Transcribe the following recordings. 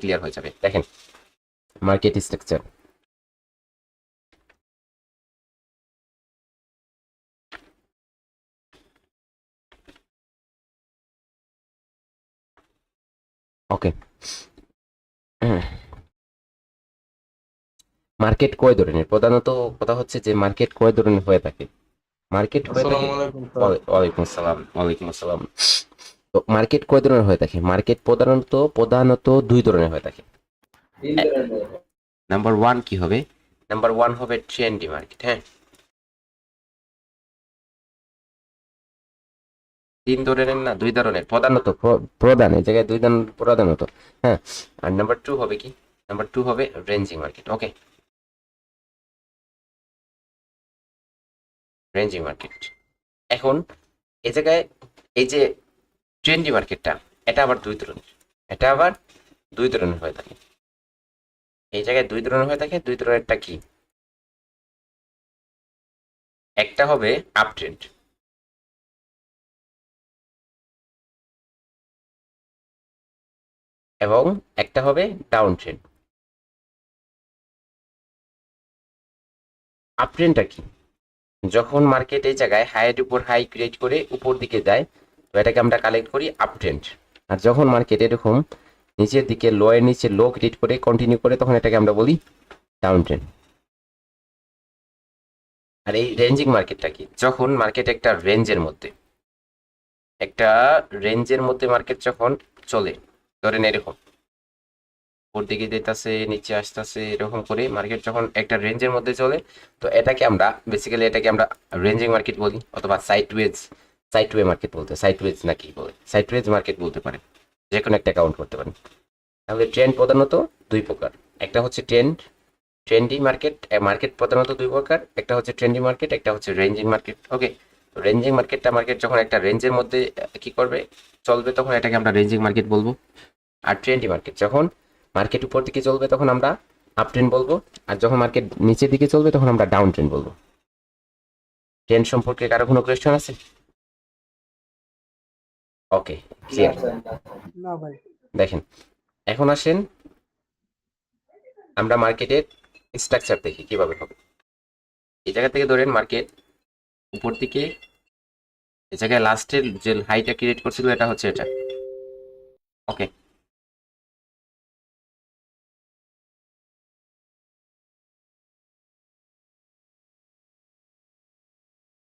Clear হয়ে যাবে। দেখেন মার্কেট স্ট্রাকচার, ওকে। মার্কেট কয় ধরনের, প্রধানত কথা হচ্ছে যে মার্কেট কয় ধরনের হয়ে থাকে। মার্কেট হয়ে থাকে, আসসালামু আলাইকুম স্যার। ওয়ালাইকুম আসসালাম, ওয়ালাইকুম আসসালাম। তো মার্কেট কয় ধরনের হয়ে থাকে, মার্কেট প্রধানত দুই ধরনের হয়ে থাকে। নাম্বার ওয়ান কি হবে, নাম্বার ওয়ান হবে ট্রেন্ডি মার্কেট। হ্যাঁ, তিন ধরনের না, দুই ধরনের প্রধানত, প্রধান এই জায়গায় দুই ধরনের প্রধানত। হ্যাঁ, আর নাম্বার টু হবে কি, নাম্বার টু হবে রেঞ্জিং মার্কেট। ওকে, রেঞ্জিং মার্কেট। এখন এই জায়গায় এই যে ট্রেন্ডি মার্কেটটা, এটা আবার দুই ধরনের, এটা আবার দুই ধরনের হয়ে থাকে। এই জায়গায় দুই ধরনের হয়ে থাকে, দুই ধরনেরটা কি, একটা হবে আপ ট্রেন্ড, এবং একটা হবে ডাউন ট্রেন্ড। আপ ট্রেন্ডটা কি, যখন মার্কেট এই জায়গায় হাইয়ের উপর হাই ক্রিয়েট করে উপর দিকে যায়, তো এটাকে আমরা কালেক্ট করি আপ ট্রেন্ড। আর যখন মার্কেট এরকম নিচের দিকে লো এর নিচে লো ক্রিয়েট করে কন্টিনিউ করে, তখন এটাকে আমরা বলি ডাউন ট্রেন্ড। আর এই রেঞ্জিং মার্কেটটা কি, যখন মার্কেট একটা রেঞ্জের মধ্যে, একটা রেঞ্জের মধ্যে মার্কেট যখন চলে, ধরেন এরকম উপর দিকে যেতেছে নিচে আসতেছে এরকম করে মার্কেট যখন একটা রেঞ্জের মধ্যে চলে, তো এটাকে আমরা বেসিক্যালি এটাকে আমরা রেঞ্জিং মার্কেট বলি, অথবা সাইডওয়ে মার্কেট বলতে, সাইডওয়েজ না কি বলে, সাইডওয়েজ মার্কেট বলতে পারেন, যে কোনো একটা কাউন্ট করতে পারেন। তাহলে ট্রেন্ড প্রধানত দুই প্রকার, একটা হচ্ছে ট্রেন্ডি মার্কেট, মার্কেট প্রধানত দুই প্রকার, একটা হচ্ছে ট্রেন্ডি মার্কেট, একটা হচ্ছে রেঞ্জিং মার্কেট। ওকে, রেঞ্জিং মার্কেটটা মার্কেট যখন একটা রেঞ্জের মধ্যে কি করবে, চলবে, তখন এটাকে আমরা রেঞ্জিং মার্কেট বলবো। আর ট্রেন্ডি মার্কেট যখন মার্কেট উপর দিকে চলবে, তখন আমরা আপ ট্রেন্ড বলবো। আর যখন মার্কেট নিচের দিকে চলবে, তখন আমরা ডাউন ট্রেন্ড বলবো। ট্রেন্ড সম্পর্কে কারো কোনো কোয়েশ্চন আছে? ওকে, ক্লিয়ার। না ভাই। দেখেন, এখন আসেন আমরা মার্কেটের স্ট্রাকচার দেখি কিভাবে হবে। এই জায়গা থেকে ধরেন মার্কেট উপর দিকে, এই জায়গায় লাস্টের যে হাইটা ক্রিয়েট করছিল এটা হচ্ছে এটা। ওকে,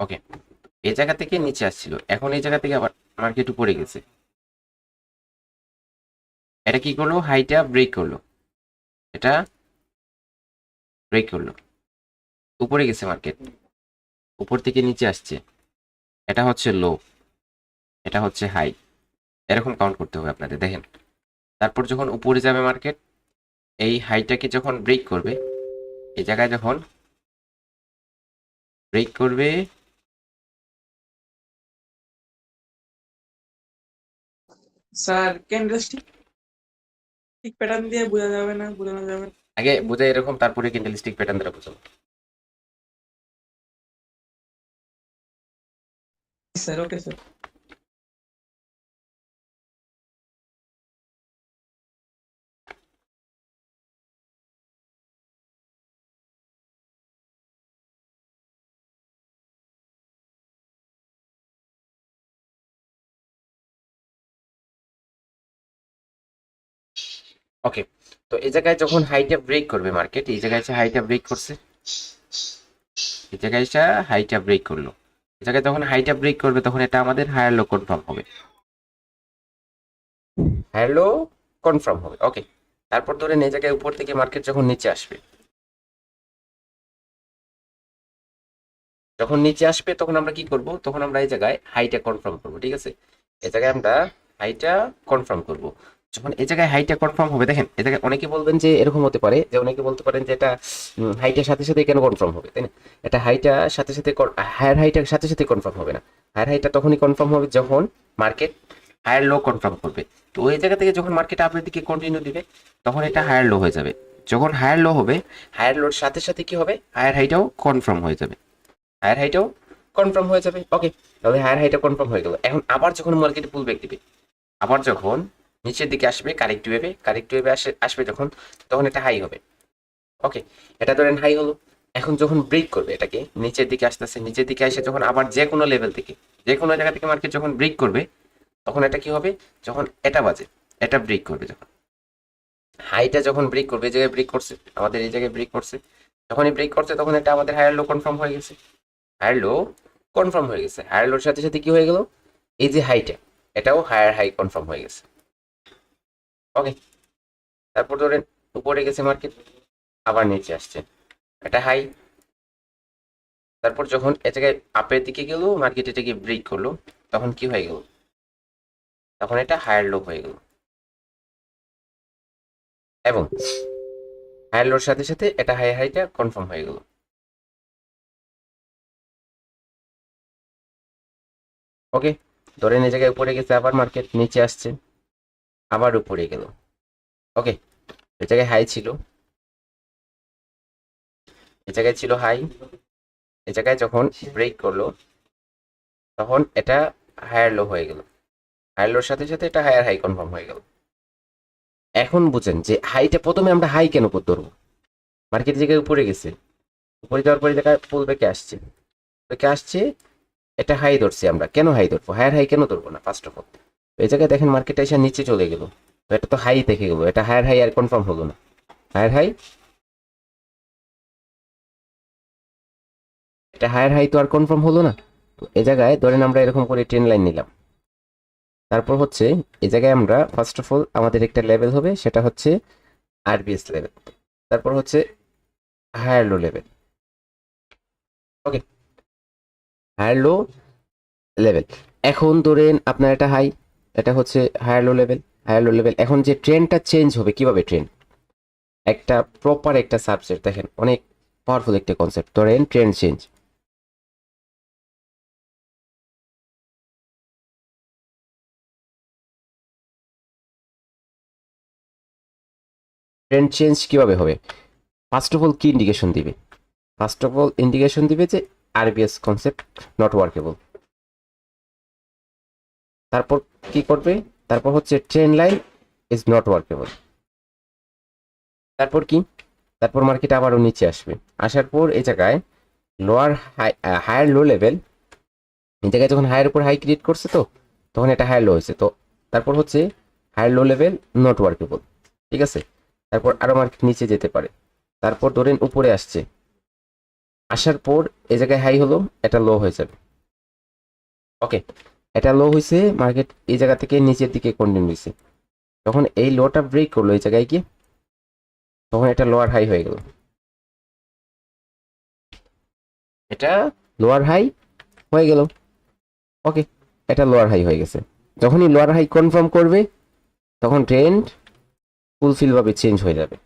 ওকে, এই জায়গা থেকে নিচে আসছিল, এখন এই জায়গা থেকে আবার মার্কেট উপরে গেছে, এটা কি করলো, হাইটা ব্রেক করলো, এটা ব্রেক করলো, উপরে গেছে মার্কেট, উপর থেকে নিচে আসছে, এটা হচ্ছে লো, এটা হচ্ছে হাই, এরকম কাউন্ট করতে হবে আপনাদের। দেখেন, তারপর যখন উপরে যাবে মার্কেট, এই হাইটাকে যখন ব্রেক করবে, এই জায়গায় যখন ব্রেক করবে, স্যার ক্যান্ডেলস্টিক প্যাটার্ন দিয়ে বোঝা যাবে না, বোঝানো যাবে না। আগে বোঝাই এরকম, তারপরে ক্যান্ডেলস্টিক প্যাটার্ন দ্বারা বোঝাবো। Sir okay sir. ওকে, তো এই জায়গায় যখন হাইটা ব্রেক করবে মার্কেট, এই জায়গায় এসে হাইটা ব্রেক করছে, এই জায়গায় এসে হাইটা ব্রেক করলো, এই জায়গায় যখন হাইটা ব্রেক করবে, তখন এটা আমাদের হায়ার লো কনফার্ম হবে, হায়ার লো কনফার্ম হবে। ওকে, তারপর ধরেন এই জায়গায় উপর থেকে মার্কেট যখন নিচে আসবে, যখন নিচে আসবে তখন আমরা কি করব, তখন আমরা এই জায়গায় হাইটা কনফার্ম করব। ঠিক আছে, এই জায়গায় আমরা হাইটা কনফার্ম করব। যখন এই জায়গায় হাইটা কনফার্ম হবে, দেখেন এই জায়গায় অনেকে বলবেন যে এরকম হতে পারে, যে অনেকে বলতে পারেন যে এটা হাইটার সাথে সাথে কেন কনফার্ম হবে, তাই না? এটা হাইটা সাথে সাথে, হায়ার হাইটার সাথে সাথে কনফার্ম হবে না। হায়ার হাইটা তখনই কনফার্ম হবে যখন মার্কেট হায়ার লো কনফার্ম করবে। তো ওই জায়গা থেকে যখন মার্কেট আপের দিকে কন্টিনিউ দিবে, তখন এটা হায়ার লো হয়ে যাবে। যখন হায়ার লো হবে, হায়ার লোর সাথে সাথে কি হবে, হায়ার হাইটাও কনফার্ম হয়ে যাবে, হায়ার হাইটাও কনফার্ম হয়ে যাবে। ওকে, তাহলে হায়ার হাইটা কনফার্ম হয়ে গেল। এখন আবার যখন মার্কেটে পুল ব্যাক দিবে, আবার যখন নিচের দিকে আসবে কারেক্ট ওয়েভে আসবে যখন, তখন এটা হাই হবে। ওকে, এটা ধরেন হাই হলো। এখন যখন ব্রেক করবে, এটাকে নিচের দিকে আসতেছে, নিচের দিকে এসে যখন আবার যে কোনো লেভেল থেকে, যে কোনো জায়গা থেকে মার্কেট যখন ব্রেক করবে, তখন এটা কি হবে, যখন এটা বাজে, এটা ব্রেক করবে, যখন হাইটা যখন ব্রেক করবে, এই জায়গায় ব্রেক করছে, আমাদের এই জায়গায় ব্রেক করছে, যখনই ব্রেক করছে তখন এটা আমাদের হায়ার লো কনফার্ম হয়ে গেছে, হায়ার লো কনফার্ম হয়ে গেছে। হায়ার লোর সাথে সাথে কি হয়ে গেল, এই যে হাইটা, এটাও হায়ার হাই কনফার্ম হয়ে গেছে। ওকে, তারপর ধরেন উপরে গেছে মার্কেট, আবার নিচে আসছে, এটা হাই। তারপর যখন এ জায়গায় আপের দিকে গেল, মার্কেট এটাকে ব্রেক করলো, তখন কি হয়ে গেল, তখন এটা হায়ার লো হয়ে গেল, এবং হায়ার লোর সাথে সাথে এটা হাই হাইটা কনফার্ম হয়ে গেল। ওকে, ধরেন এই জায়গায় উপরে গেছে, আবার মার্কেট নিচে আসছে, আবার উপরে গেল। ওকে, এই জায়গায় হাই ছিল, এই জায়গায় ছিল হাই, এই জায়গায় যখন ব্রেক করলো, তখন এটা হায়ার লো হয়ে গেল, হায়ার লোর সাথে সাথে এটা হায়ার হাই কনফার্ম হয়ে গেল। এখন বুঝেন যে হাইটা প্রথমে আমরা হাই কেন ধরবো, মার্কেট জায়গায় উপরে গেছে, উপরে যাওয়ার পরে জায়গায় পুল ব্যাকে আসছে, ব্যাকে আসছে, এটা হাই ধরছি আমরা, কেন হাই ধরবো, হায়ার হাই কেন ধরবো না ফার্স্ট অফ অল। এই জায়গায় দেখেন মার্কেট এসে নিচে চলে গেল, তো এটা তো হাই থেকে গেল, এটা হায়ার হাই আর কনফার্ম হলো না, হায়ার হাই, এটা হায়ার হাই তো আর কনফার্ম হলো না। তো এই জায়গায় ধরেন আমরা এরকম করে ট্রেন লাইন নিলাম, তারপর হচ্ছে এই জায়গায় আমরা ফার্স্ট অফ অল আমাদের একটা লেভেল হবে, সেটা হচ্ছে আরবিএস লেভেল, তারপর হচ্ছে higher low level. Okay, higher low level, এখন ধরেন আপনার এটা হাই, এটা হচ্ছে higher low level, higher low level. এখন যে ট্রেনটা চেঞ্জ হবে, কিভাবে ট্রেন, একটা প্রপার একটা সাবজেক্ট দেখেন, অনেক পাওয়ারফুল একটা কনসেপ্ট, ধরেন ট্রেন চেঞ্জ। ট্রেন চেঞ্জ কিভাবে হবে, ফার্স্ট অফ অল কি ইন্ডিকেশন দিবে, ফার্স্ট অফ অল ইন্ডিকেশন দিবে যে আরবিএস কনসেপ্ট নট ওয়ার্কেবল। তারপর কি করবে, তারপর হচ্ছে train line is not workable. তারপর কি, তারপর মার্কেট আবারও নিচে আসবে, আসার পর এই জায়গায় lower high, higher low level, এই জায়গায় যখন হায়ার উপর হাই ক্রিয়েট করছে, তো তখন এটা হায়ার লো হয়েছে, তো তারপর হচ্ছে higher low level not workable, ঠিক আছে। তারপর আরো মার্কেট নিচে যেতে পারে, তারপর ধরেন উপরে আসছে, আসার পর এই জায়গায় হাই হলো, এটা লো হয়ে যাবে। ওকে, এটা লো হয়েছে, মার্কেট এই জায়গা থেকে নিচের দিকে কন্টিনিউ হয়েছে, যখন এই লোটা ব্রেক করলো এই জায়গায় গিয়ে, তখন এটা লোয়ার হাই হয়ে গেল, এটা লোয়ার হাই হয়ে গেল। ওকে, এটা লোয়ার হাই হয়ে গেছে, যখনই লোয়ার হাই কনফার্ম করবে, তখন ট্রেন্ড ফুলফিল ভাবে চেঞ্জ হয়ে যাবে,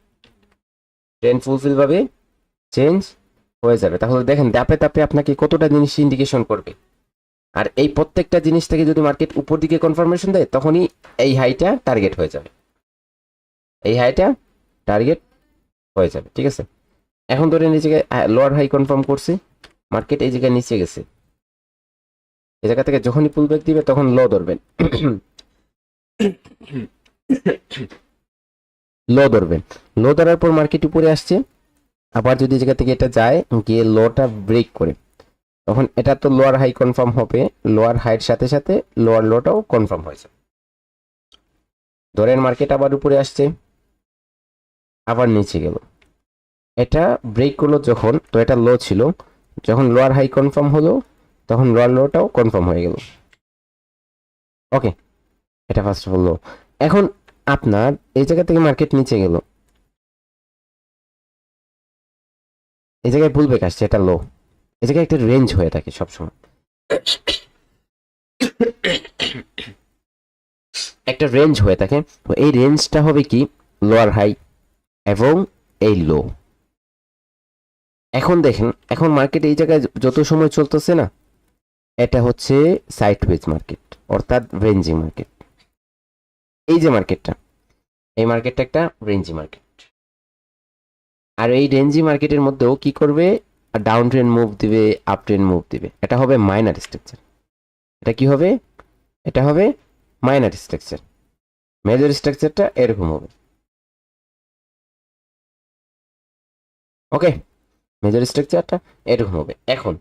ট্রেন্ড ফুলফিল ভাবে চেঞ্জ হয়ে যাবে। তাহলে দেখেন ধাপে ধাপে আপনাকে কতটা জিনিস ইন্ডিকেশন করবে, আর এই প্রত্যেকটা জিনিস থেকে যদি মার্কেট উপর দিকে কনফার্মেশন দেয়, তখনই এই হাইটা টার্গেট হয়ে যাবে, এই হাইটা টার্গেট হয়ে যাবে, ঠিক আছে। এখন ধরেন এই জায়গায় লোয়ার হাই কনফার্ম করছে, মার্কেট এই জায়গায় নিচে গেছে, এই জায়গা থেকে যখনই পুল ব্যাক দিবে তখন লো ধরবেন, লো ধরবেন, লো ধরার পর মার্কেট উপরে আসছে, আবার যদি এই জায়গা থেকে এটা যায় গিয়ে লোটা ব্রেক করে, তখন এটা তো লোয়ার হাই কনফার্ম হবে, লোয়ার হাইয়ের সাথে সাথে লোয়ার লোটাও কনফার্ম হয়েছে। ধরেন মার্কেট আবার উপরে আসছে, আবার নিচে গেল, এটা ব্রেক করলো যখন, তো এটা লো ছিল, যখন লোয়ার হাই কনফার্ম হলো, তখন লোয়ার লোটাও কনফার্ম হয়ে গেল। ওকে, এটা ফার্স্ট অফ অল লো। এখন আপনার এই জায়গা থেকে মার্কেট নিচে গেল, এই জায়গায় পুল ব্যাক আসছে, এটা লো, এই জায়গায় একটা রেঞ্জ হয়ে থাকে সবসময়, একটা রেঞ্জ হয়ে থাকে, তো এই রেঞ্জটা হবে কি, লোয়ার হাই এবং এই লো। এখন দেখেন, এখন মার্কেট এই জায়গায় যত সময় চলতেছে না, এটা হচ্ছে সাইডওয়েজ মার্কেট, অর্থাৎ রেঞ্জি মার্কেট। এই যে মার্কেটটা, এই মার্কেটটা একটা রেঞ্জি মার্কেট, আর এই রেঞ্জি মার্কেটের মধ্যেও কি করবে, ডাউন ট্রেন্ড মুভ দিবে, আপ ট্রেন্ড মুভ দিবে, এটা হবে মাইনার স্ট্রাকচার, এটা কি হবে, এটা হবে মাইনার স্ট্রাকচার, মেজর স্ট্রাকচারটা এরকম হবে। ওকে, মেজর স্ট্রাকচারটা এরকম হবে। এখন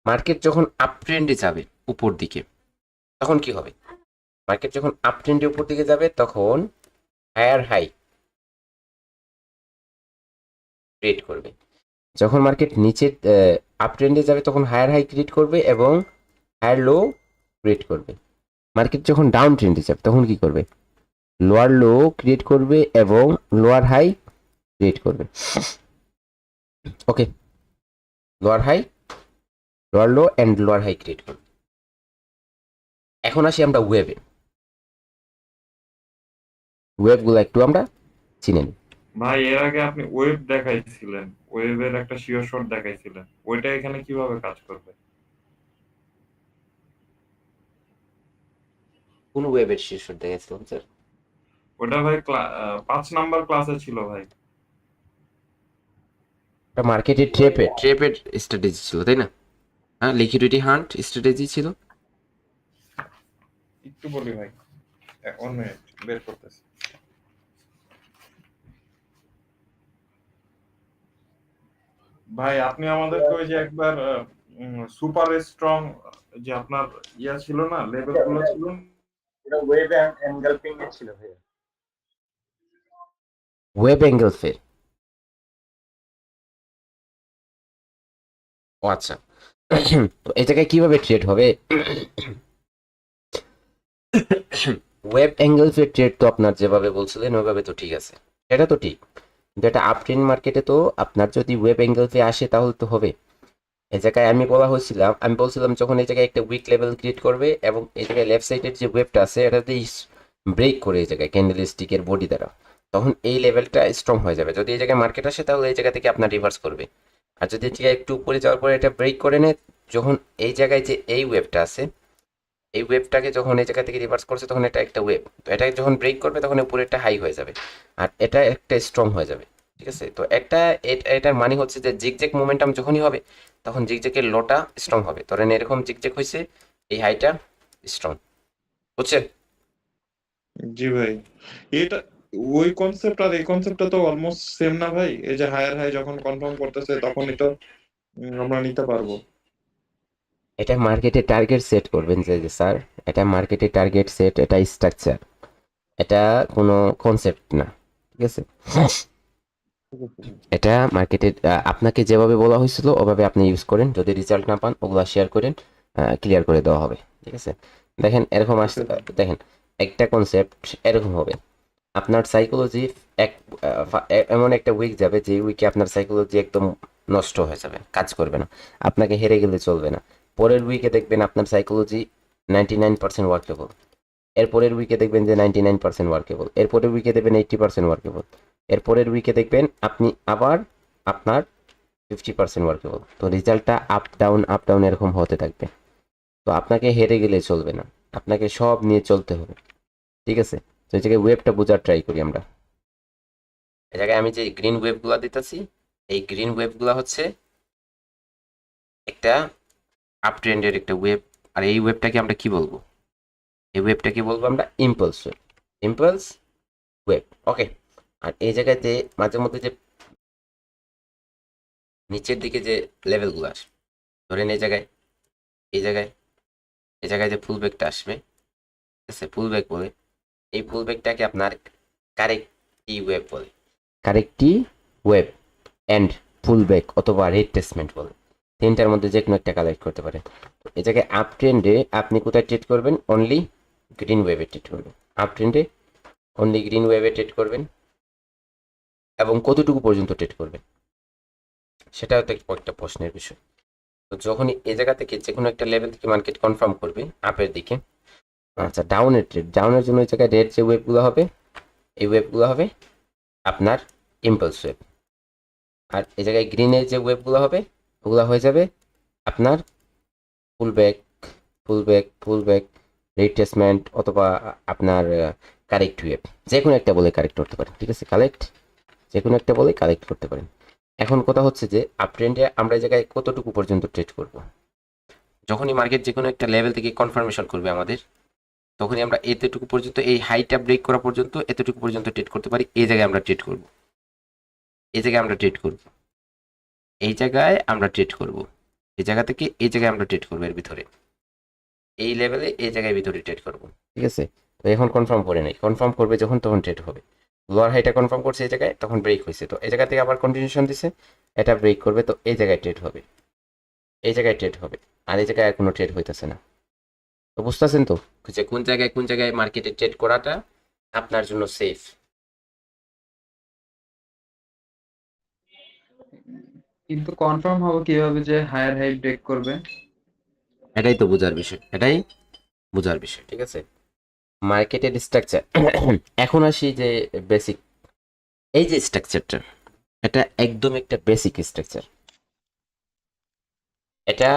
মার্কেট যখন আপ ট্রেন্ডে যাবে উপর দিকে, তখন কি হবে? মার্কেট যখন আপ ট্রেন্ডে উপর দিকে যাবে তখন হায়ার হাই ক্রিয়েট করবে। যখন মার্কেট নিচে আপ ট্রেন্ডে যাবে তখন হায়ার হাই ক্রিয়েট করবে এবং হায়ার লো ক্রিয়েট করবে। মার্কেট যখন ডাউন ট্রেন্ডে যাবে তখন কি করবে? লোয়ার লো ক্রিয়েট করবে এবং লোয়ার হাই ক্রিয়েট করবে। Okay, lower high, lower low and lower high create করবে। এখন আসি আমরা ওয়েবে। ওয়েবগুলো একটু আমরা চিনে নিই। ভাই এর আগে আপনি ওয়েব দেখাইছিলেন, ওয়েবের একটা শিওর শট দেখাইছিলেন, ওইটা এখানে কিভাবে কাজ করবে? কোন ওয়েবের শীর্ষ দেখেছিলাম স্যার? ওটা ভাই 5 নাম্বার ক্লাসে ছিল ভাই। এটা মার্কেটের ট্রেপের স্ট্র্যাটেজি ছিল, তাই না? হ্যাঁ, লিকুইডিটি হান্ট স্ট্র্যাটেজি ছিল। একটু বলি ভাই, 1 মিনিট বের করতেছি। ভাই আপনি আমাদেরকে ওই যে একবার সুপার স্ট্রং যে আপনার ইয়া ছিল না, লেভেল গুলো ছিল, এটা ওয়েব এনগালফিং এ ছিল ভাইয়া। ওয়েব অ্যাঙ্গেল ফের, ও আচ্ছা। তো এই জায়গায় কিভাবে ট্রেড হবে? ওয়েব অ্যাঙ্গেল ফের ট্রেড তো আপনার যেভাবে বলছিলেন ওইভাবে তো ঠিক আছে, এটা তো ঠিক। কিন্তু এটা আপ ট্রেন্ড মার্কেটে তো আপনার যদি ওয়েব অ্যাঙ্গেল ফে আসে তাহলে তো হবে। এই জায়গায় আমি বলছিলাম যখন এই জায়গায় একটা উইক লেভেল ক্রিয়েট করবে এবং এই জায়গায় লেফট সাইডের যে ওয়েবটা আছে এটাতে ব্রেক করে এই জায়গায় ক্যান্ডেল স্টিকের বডি দ্বারা, তখন এই লেভেলটা স্ট্রং হয়ে যাবে। যদি এই জায়গায় মার্কেট আসে তাহলে এই জায়গা থেকে আপনার রিভার্স করবে। আর যদি এই জায়গায় একটু উপরে যাওয়ার পরে এটা ব্রেক করে নেয়, যখন এই জায়গায় যে এই ওয়েবটা আছে এই ওয়েবটাকে যখন এই জায়গা থেকে রিভার্স করছে তখন এটা একটা ওয়েব, তো এটা যখন ব্রেক করবে তখন উপরে একটা হাই হয়ে যাবে আর এটা একটা স্ট্রং হয়ে যাবে। ঠিক আছে, তো একটা এটার মানে হচ্ছে যে জিগজ্যাগ মোমেন্টাম যখনই হবে তখন জিগজ্যাগের লোটা স্ট্রং হবে। ধরেন এরকম জিগজ্যাগ হয়েছে, এই হাইটা স্ট্রং, বুঝছেন? জি ভাই। এটা ওই কনসেপ্ট আর এই কনসেপ্টটা তো অলমোস্ট সেম না ভাই? এই যে হায়ার হাই যখন কনফার্ম করতেছে তখনই তো আমরা নিতে পারবো। এটা মার্কেটে টার্গেট সেট করবেন যে স্যার এটা মার্কেটে টার্গেট সেট, এটা স্ট্রাকচার, এটা কোনো কনসেপ্ট না। ঠিক আছে, এটা মার্কেটে আপনাকে যেভাবে বলা হয়েছিল ওভাবে আপনি ইউজ করেন, যদি রেজাল্ট না পান ওগুলা শেয়ার করেন, ক্লিয়ার করে দেওয়া হবে। ঠিক আছে, দেখেন এরকম আসতে, দেখেন একটা কনসেপ্ট এরকম হবে। আপনার সাইকোলজি এক এমন একটা উইক যাবে যে উইকে আপনার সাইকোলজি একদম নষ্ট হয়ে যাবে, কাজ করবে না, আপনাকে হেরে গেলে চলবে না। পরের উইকে দেখবেন আপনার সাইকোলজি 99% ওয়ার্কেবল, এরপরের উইকে দেখবেন যে 99% ওয়ার্কেবল, এরপরের উইকে দেখবেন 80% ওয়ার্কেবল, এরপরের উইকে দেখবেন আপনি আবার আপনার 50% ওয়ার্কেবল। তো রেজাল্টটা আপ ডাউন এরকম হতে থাকবে। তো আপনাকে হেরে গেলে চলবে না, আপনাকে সব নিয়ে চলতে হবে। ঠিক আছে, তো এই জায়গায় ওয়েবটা বোঝার ট্রাই করি আমরা। এই জায়গায় আমি যে গ্রিন ওয়েবগুলো দিতেছি, এই গ্রিন ওয়েবগুলো হচ্ছে একটা আপ ট্রেন্ডের একটা ওয়েব। আর এই ওয়েবটাকে আমরা কি বলবো? এই ওয়েবটাকে বলবো আমরা ইম্পালস ওয়েব, ইম্পালস ওয়েব। ওকে, আর এই জায়গাতে মাঝে মধ্যে যে নিচের দিকে যে লেভেলগুলো আসবে, ধরেন এই জায়গায় এই জায়গায় এই জায়গায় যে ফুল ব্যাকটা আসবে, ঠিক আছে, ফুল ব্যাক বলে, এই ফুল ব্যাকটাকে আপনার কারেক্টি ওয়েব বলে, কারেক্টি ওয়েব অ্যান্ড ফুল ব্যাক অথবা রিট্রেসমেন্ট বলে। তিনটার মধ্যে যে কোনো একটা কালেক্ট করতে পারেন। তো এই জায়গায় আপ ট্রেন্ডে আপনি কোথায় ট্রেড করবেন? অনলি গ্রিন ওয়েভে ট্রেড করবেন। আপ ট্রেন্ডে অনলি গ্রিন ওয়েভে ট্রেড করবেন এবং কতটুকু পর্যন্ত ট্রেড করবেন সেটাও তো একটা প্রশ্নের বিষয়। তো যখনই এই জায়গা থেকে যে কোনো একটা লেভেল থেকে মার্কেট কনফার্ম করবে আপের দিকে, আচ্ছা ডাউনের ট্রেড, ডাউনের জন্য এই জায়গায় রেড যে ওয়েবগুলো হবে এই ওয়েবগুলো হবে আপনার ইম্পালস ওয়েব, আর এই জায়গায় গ্রিনের যে ওয়েবগুলো হবে ওগুলো হয়ে যাবে আপনার full back, full back, full back, retracement অথবা আপনার কারেক্ট ওয়েব, যে কোনো একটা বলে কারেক্ট করতে পারেন। ঠিক আছে, কালেক্ট, যে কোনো একটা বলে কালেক্ট করতে পারেন। এখন কথা হচ্ছে যে আপ ট্রেন্ডে আমরা এই জায়গায় কতটুকু পর্যন্ত ট্রেড করব? যখনই মার্কেট যে কোনো একটা লেভেল থেকে কনফার্মেশন করবে আমাদের, তখনই আমরা এতটুকু পর্যন্ত, এই হাইটা ব্রেক করা পর্যন্ত এতটুকু পর্যন্ত ট্রেড করতে পারি। এই জায়গায় আমরা ট্রেড করব, এই জায়গায় আমরা ট্রেড করব, এই জায়গায় আমরা ট্রেড করব, এই জায়গা থেকে এই জায়গায় আমরা ট্রেড করবো, এর ভিতরে এই লেভেলে এই জায়গায় ভিতরে ট্রেড করব। ঠিক আছে, তো এখন কনফার্ম করে নেই, কনফার্ম করবে যখন তখন ট্রেড হবে। লোয়ার হাইটা কনফার্ম করছে এই জায়গায়, তখন ব্রেক হয়েছে, তো এই জায়গা থেকে আবার কন্টিনিউশন দিছে, এটা ব্রেক করবে, তো এই জায়গায় ট্রেড হবে, এই জায়গায় ট্রেড হবে, আর এই জায়গায় আর কোনো ট্রেড হইতেছে না। তো বুঝতেছেন তো যে কোন জায়গায় মার্কেটে ট্রেড করাটা আপনার জন্য সেফ। কিন্তু কনফার্ম হবে কিভাবে যে হায়ার হাই ব্রেক করবে? এটাই তো বোঝার বিষয়, এটাই বোঝার বিষয়। ঠিক আছে, মার্কেটের স্ট্রাকচার। এখন আসি যে বেসিক, এই যে স্ট্রাকচারটা, এটা একদম একটা বেসিক স্ট্রাকচার, এটা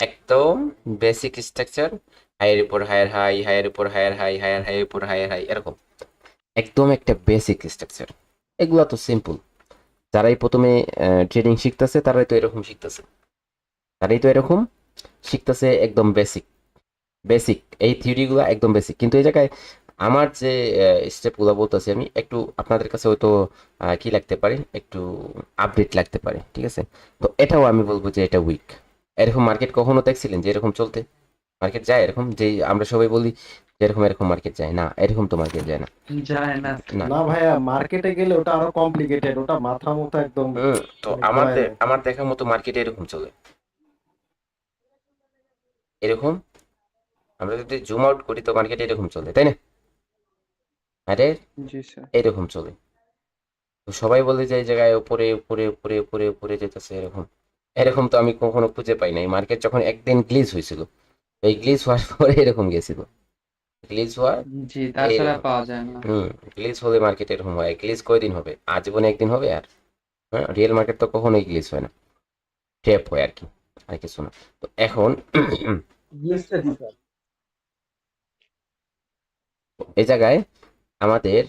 একদম বেসিক স্ট্রাকচার। হাইয়ের উপর হায়ার হাই, হাইয়ের উপর হায়ার হাই, হায়ার হাইয়ের উপর হায়ার হাই, এরকম একদম একটা বেসিক স্ট্রাকচার। এগুলা তো সিম্পল, যারাই প্রথমে ট্রেডিং শিখতেছে তারাই তো এরকম শিখতেছে, তারাই তো এরকম শিখতেছে, একদম বেসিক বেসিক এই থিওরিগুলো একদম বেসিক। কিন্তু এই জায়গায় আমার যে স্টেপগুলো বলতেছি আমি, একটু আপনাদের কাছে হয়তো কি লাগতে পারে, একটু আপডেট লাগতে পারে। ঠিক আছে, তো এটাও আমি বলবো যে এটা উইক। এরকম মার্কেট কখনো দেখছিলেন যে এরকম চলতে? মার্কেট যায় এরকম, যে আমরা সবাই বলি যে এরকম এরকম মার্কেট যায় না, এরকম তো মার্কেট যায় না। যায় না। না, না ভাইয়া, মার্কেটে গেলে ওটা আরো কমপ্লিকেটেড, ওটা মাথা মুথা একদম তো মানে আমার ঘোরায় দেয়। আমার দেখার মতো মার্কেটে এরকম চলে, এরকম। আমরা যদি জুম আউট করি তো মার্কেটে এরকম চলে, তাই না? আরে জি স্যার। এরকম চলে। তো সবাই বলে যে এই জায়গায় উপরে উপরে উপরে উপরে উপরে যেতেছে, এরকম এরকম তো আমি কখনো খুঁজে পাই নাই। মার্কেট যখন একদিন গ্লিচ হয়েছিল, এই গ্লিচ হওয়ার পরে এরকম গেছিল, গ্লিচ হওয়া জি, তাছাড়া এইরকম। পাওয়া যায় না। গ্লিচ হলে মার্কেট এরকম হয়। গ্লিচ কয়দিন হবে? আজীবনে একদিন হবে। আর হ্যাঁ, রিয়েল মার্কেট তো কখনোই গ্লিচ হয় না, ট্যাপ হয় আর কি, আর কিছু না। তো এখন এই জায়গায় আমাদের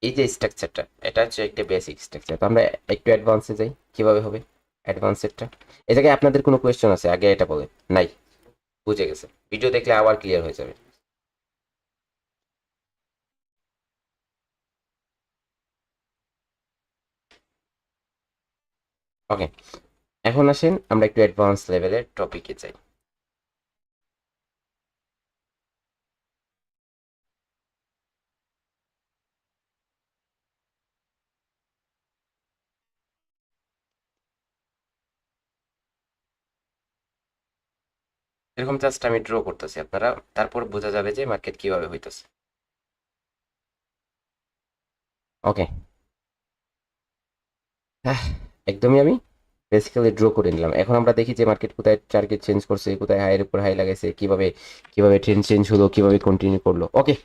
এই যে স্ট্রাকচারটা, এটা হচ্ছে একটা বেসিক স্ট্রাকচার। তো আমরা একটু অ্যাডভান্সে যাই, কিভাবে হবে অ্যাডভান্সেরটা। এই জায়গায় আপনাদের কোনো কোয়েশ্চেন আছে? আগে এটা বলে নাই, বুঝে গেছে, ভিডিও দেখলে আবার ক্লিয়ার হয়ে যাবে। ওকে, এখন আসেন আমরা একটু অ্যাডভান্স লেভেলের টপিকে যাই। এরকম জাস্ট আমি ড্র করতেছি, আপনারা তারপর বোঝা যাবে যে মার্কেট কিভাবে হইতেছে। ওকে, হ্যাঁ, একদমই আমি বেসিক্যালি ড্র করে নিলাম। এখন আমরা দেখি যে মার্কেট কোথায় টার্গেট চেঞ্জ করছে, কোথায় হাইয়ের উপর হাই লাগাইছে, কিভাবে কিভাবে ট্রেন্ড চেঞ্জ হলো, কিভাবে কন্টিনিউ করলো। ওকে,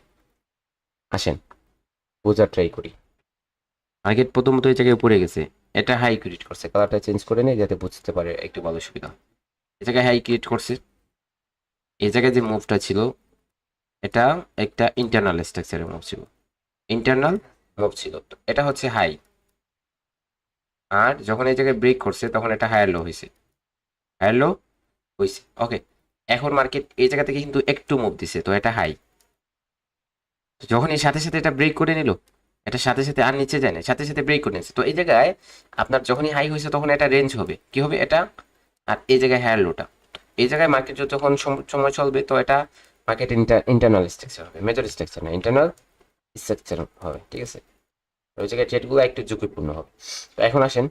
আসেন বোঝার ট্রাই করি। মার্কেট প্রথমত এই জায়গায় উপরে গেছে, এটা হাই ক্রিয়েট করছে, কালারটা চেঞ্জ করে নেই যাতে বুঝতে পারে একটু ভালো সুবিধা। এই জায়গায় হাই ক্রিয়েট করছে, এই জায়গায় যে মুভটা ছিল এটা একটা ইন্টারনাল স্ট্রাকচারের মুভ ছিল, ইন্টারনাল মুভ ছিল, তো এটা হচ্ছে হাই। আর যখন এই জায়গায় ব্রেক করছে তখন এটা হায়ার লো হয়েছে, হায়ার লো হয়েছে। ওকে, এখন মার্কেট এই জায়গা থেকে কিন্তু একটু মুভ দিছে, তো এটা হাই। যখন এর সাথে সাথে এটা ব্রেক করে নিল, এটার সাথে সাথে আর নিচে যায় না, সাথে সাথে ব্রেক করে নিচ্ছে, তো এই জায়গায় আপনার যখনই হাই হয়েছে তখন এটা রেঞ্জ হবে, কি হবে এটা, আর এই জায়গায় হায়ার লোটা। এই জায়গায় মার্কেট যখন সময় চলবে তো এটা মার্কেট ইন্টারনাল স্ট্রাকচার হবে, মেজর স্ট্রাকচার না, ইন্টারনাল স্ট্রাকচার হবে। ঠিক আছে, ওই জায়গায় ট্রেডগুলো একটু ঝুঁকিপূর্ণ হবে। তো এখন আসেন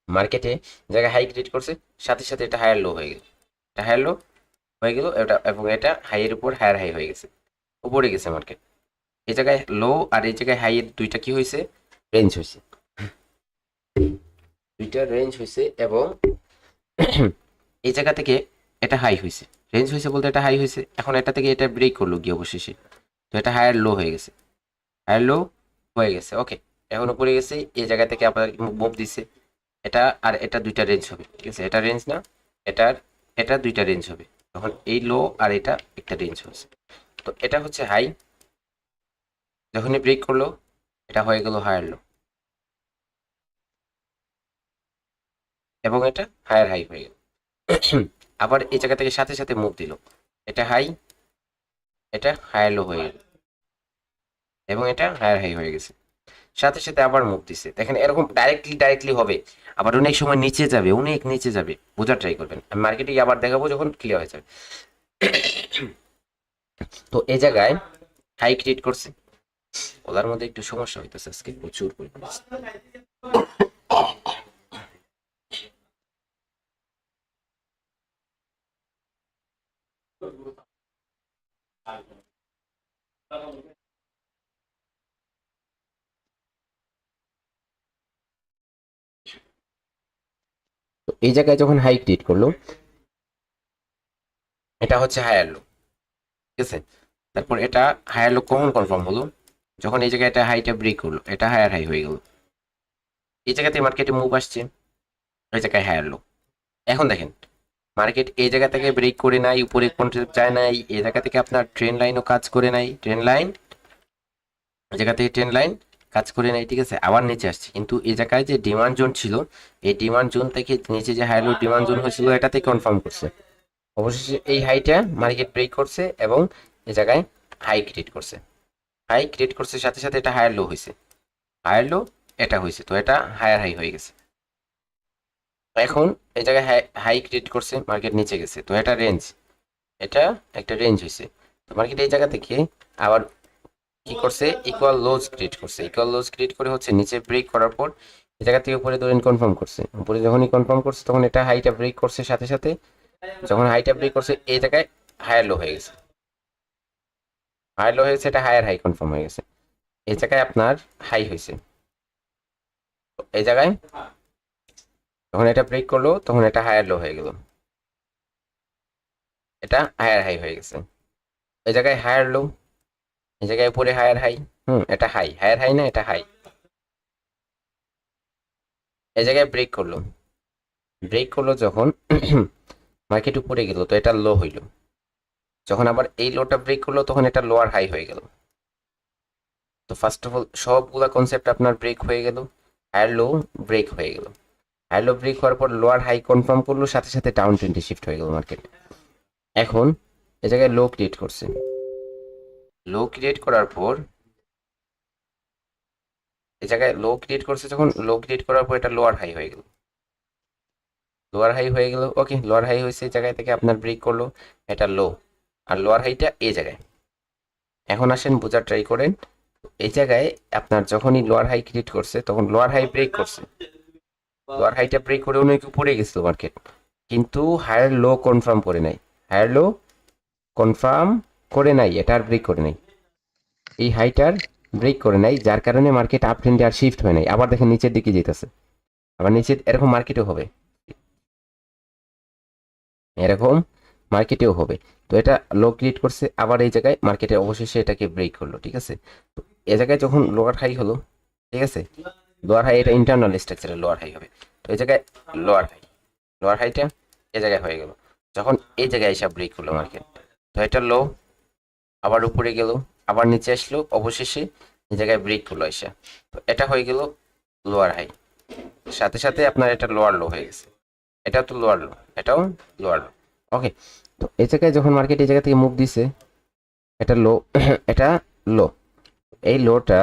মার্কেটে জায়গায় হাই ক্রিয়েট করছে, সাথে সাথে এটা হায়ার লো হয়ে গেল, এটা হায়ার লো হয়ে গেল, এটা এবং এটা হাইয়ের উপর হায়ার হাই হয়ে গেছে, উপরে গেছে মার্কেট। এই জায়গায় লো আর এই জায়গায় হাই এর দুইটা কি হয়েছে, রেঞ্জ হয়েছে, দুইটা রেঞ্জ হয়েছে। এবং এই জায়গা থেকে এটা হাই হয়েছে, রেঞ্জ হয়েছে বলতে এটা হাই হয়েছে, এখন এটা থেকে এটা ব্রেক করলো গিয়ে অবশেষে, তো এটা হায়ার লো হয়ে গেছে, হায়ার লো হয়ে গেছে। ওকে, এখন উপরে গেছে, এই জায়গা থেকে আপনার মুভ দিচ্ছে, এটা আর এটা দুইটা রেঞ্জ হবে। ঠিক আছে, এটা রেঞ্জ না, এটার এটা দুইটা রেঞ্জ হবে, তখন এই লো আর এটা একটা রেঞ্জ হচ্ছে, তো এটা হচ্ছে হাই। যখনই ব্রেক করলো এটা হয়ে গেল হায়ার লো, এবং এটা হায়ার হাই হয়ে গেল। আবার এই জায়গা থেকে সাথে সাথে মুভ দিল, এটা হাই, এটা হায়ার লো হয়ে গেল এবং এটা হায়ার হাই হয়ে গেছে, সাথে সাথে আবার মুভ দিছে। দেখেন এরকম ডাইরেক্টলি হবে, আবার অনেক সময় নিচে যাবে, অনেক নিচে যাবে, বোঝার ট্রাই করবেন। আমি মার্কেটে আবার দেখাবো যখন ক্লিয়ার হয়ে যাবে। তো এই জায়গায় হাই ক্রিয়েট করছে, ওলার মধ্যে একটু সমস্যা হইতেছে আজকে প্রচুর পরিমাণে। তো এই জায়গায় যখন হাই ক্রিয়েট করলো, এটা হচ্ছে হায়ার লো, ঠিক আছে। তারপর এটা হায়ার লো কখন কনফার্ম হলো, যখন এই জায়গায় এটা হাইটা ব্রেক করলো, এটা হায়ার হাই হয়ে গেল। এই জায়গাতে মার্কেটে মুভ আসছে, এই জায়গায় হায়ার লো। এখন দেখেন মার্কেট এই জায়গা থেকে ব্রেক করে নাই, উপরে কন্ট্রাক্ট যায় নাই, এই জায়গা থেকে আপনার ট্রেন লাইনও কাজ করে নাই, ট্রেন লাইন এই জায়গা থেকে ট্রেন লাইন কাজ করে নাই, ঠিক আছে। আবার নিচে আসছে, কিন্তু এই জায়গায় যে ডিমান্ড জোন ছিল, এই ডিমান্ড জোন থেকে নিচে যে হাই লো ডিমান্ড জোন হয়েছিল, এটাতে কনফার্ম করছে। অবশেষে এই হাইটা মার্কেট ব্রেক করছে এবং এই জায়গায় হাই ক্রিয়েট করছে। হাই ক্রিয়েট করছে সাথে সাথে এটা হায়ার লো হয়েছে, হায়ার লো এটা হয়েছে, তো এটা হায়ার হাই হয়ে গেছে। এখন এই জায়গায় হাই ক্রিয়েট করছে, মার্কেট নিচে গেছে, তো এটা রেঞ্জ, এটা একটা রেঞ্জ হয়েছে। তো মার্কেট এই জায়গা থেকে আবার কি করছে, ইকুয়াল লোজ ক্রিয়েট করছে। ইকুয়াল লোজ ক্রিয়েট করে হচ্ছে নিচে ব্রেক করার পর এই জায়গা থেকে উপরে ধরেন কনফার্ম করছে। উপরে যখনই কনফার্ম করছে তখন এটা হাইটা ব্রেক করছে, সাথে সাথে যখন হাইটা ব্রেক করছে এই জায়গায় হায়ার লো হয়ে গেছে, হায়ার লো হয়ে গেছে, এটা হায়ার হাই কনফার্ম হয়ে গেছে। এই জায়গায় আপনার হাই হয়েছে, এই জায়গায় যখন এটা ব্রেক করলো তখন এটা হায়ার লো হয়ে গেল, এটা হায়ার হাই হয়ে গেছে। এই জায়গায় হায়ার লো, এই জায়গায় উপরে হায়ার হাই, এটা হাই, হায়ার হাই না, এটা হাই। এই জায়গায় ব্রেক করলো, ব্রেক করলো যখন মার্কেট উপরে গেল, তো এটা লো হইল। যখন আবার এই লোটা ব্রেক করলো তখন এটা লোয়ার হাই হয়ে গেল। তো ফার্স্ট অফ অল সবগুলা কনসেপ্ট আপনার ব্রেক হয়ে গেল, হায়ার লো ব্রেক হয়ে গেল। হায়ার লো ব্রেক হওয়ার পর লোয়ার হাই কনফার্ম করলো, সাথে সাথে ডাউন ট্রেন্ডে শিফট হয়ে গেল মার্কেট। এখন এই জায়গায় লো ক্রিয়েট করছে, লো ক্রিয়েট করার পর এই জায়গায় লো ক্রিয়েট করছে, যখন লো ক্রিয়েট করার পর এটা লোয়ার হাই হয়ে গেল, লোয়ার হাই হয়ে গেল। ওকে, লোয়ার হাই হয়েছে, এই জায়গায় থেকে আপনার ব্রেক করলো, এটা লো, আর লোয়ার হাইটা এই জায়গায়। এখন আসেন বোঝার ট্রাই করেন, এই জায়গায় আপনার যখনই লোয়ার হাই ক্রিয়েট করছে তখন লোয়ার হাই ব্রেক করছে, লোয়ার হাইটা ব্রেক করে অনেক উপরে গেছিল মার্কেট, কিন্তু হায়ার লো কনফার্ম করে নাই, হায়ার লো কনফার্ম করে নাই, এটা আর ব্রেক করে নাই, এই হাইটার ব্রেক করে নাই, যার কারণে মার্কেট আপ ট্রেন্ডে আর শিফট হয় নাই। আবার দেখেন নিচের দিকে যেতেছে, আবার নিচে এরকম মার্কেটও হবে, এরকম মার্কেটেও হবে। তো এটা লো ক্রিয়েট করছে, আবার এই জায়গায় মার্কেটে অবশেষে এটাকে ব্রেক করলো, ঠিক আছে। তো এই জায়গায় যখন লোয়ার হাই হলো, ঠিক আছে, লোয়ার হাই, এটা ইন্টারনাল স্ট্রাকচারে লোয়ার হাই হবে। তো এই জায়গায় লোয়ার হাই, লোয়ার হাইটা এই জায়গায় হয়ে গেল, যখন এই জায়গায় এসে ব্রেক করলো মার্কেট, তো এটা লো, আবার উপরে গেল, আবার নিচে আসলো, অবশেষে এই জায়গায় ব্রেক করলো এসে, তো এটা হয়ে গেল লোয়ার হাই, সাথে সাথে আপনার এটা লোয়ার লো হয়ে গেছে, এটাও তো লোয়ার লো, এটাও লোয়ার লো। ওকে, তো এই জায়গায় যখন মার্কেট এই জায়গা থেকে মুভ দিছে, এটা লো, এটা লো, এই লোটা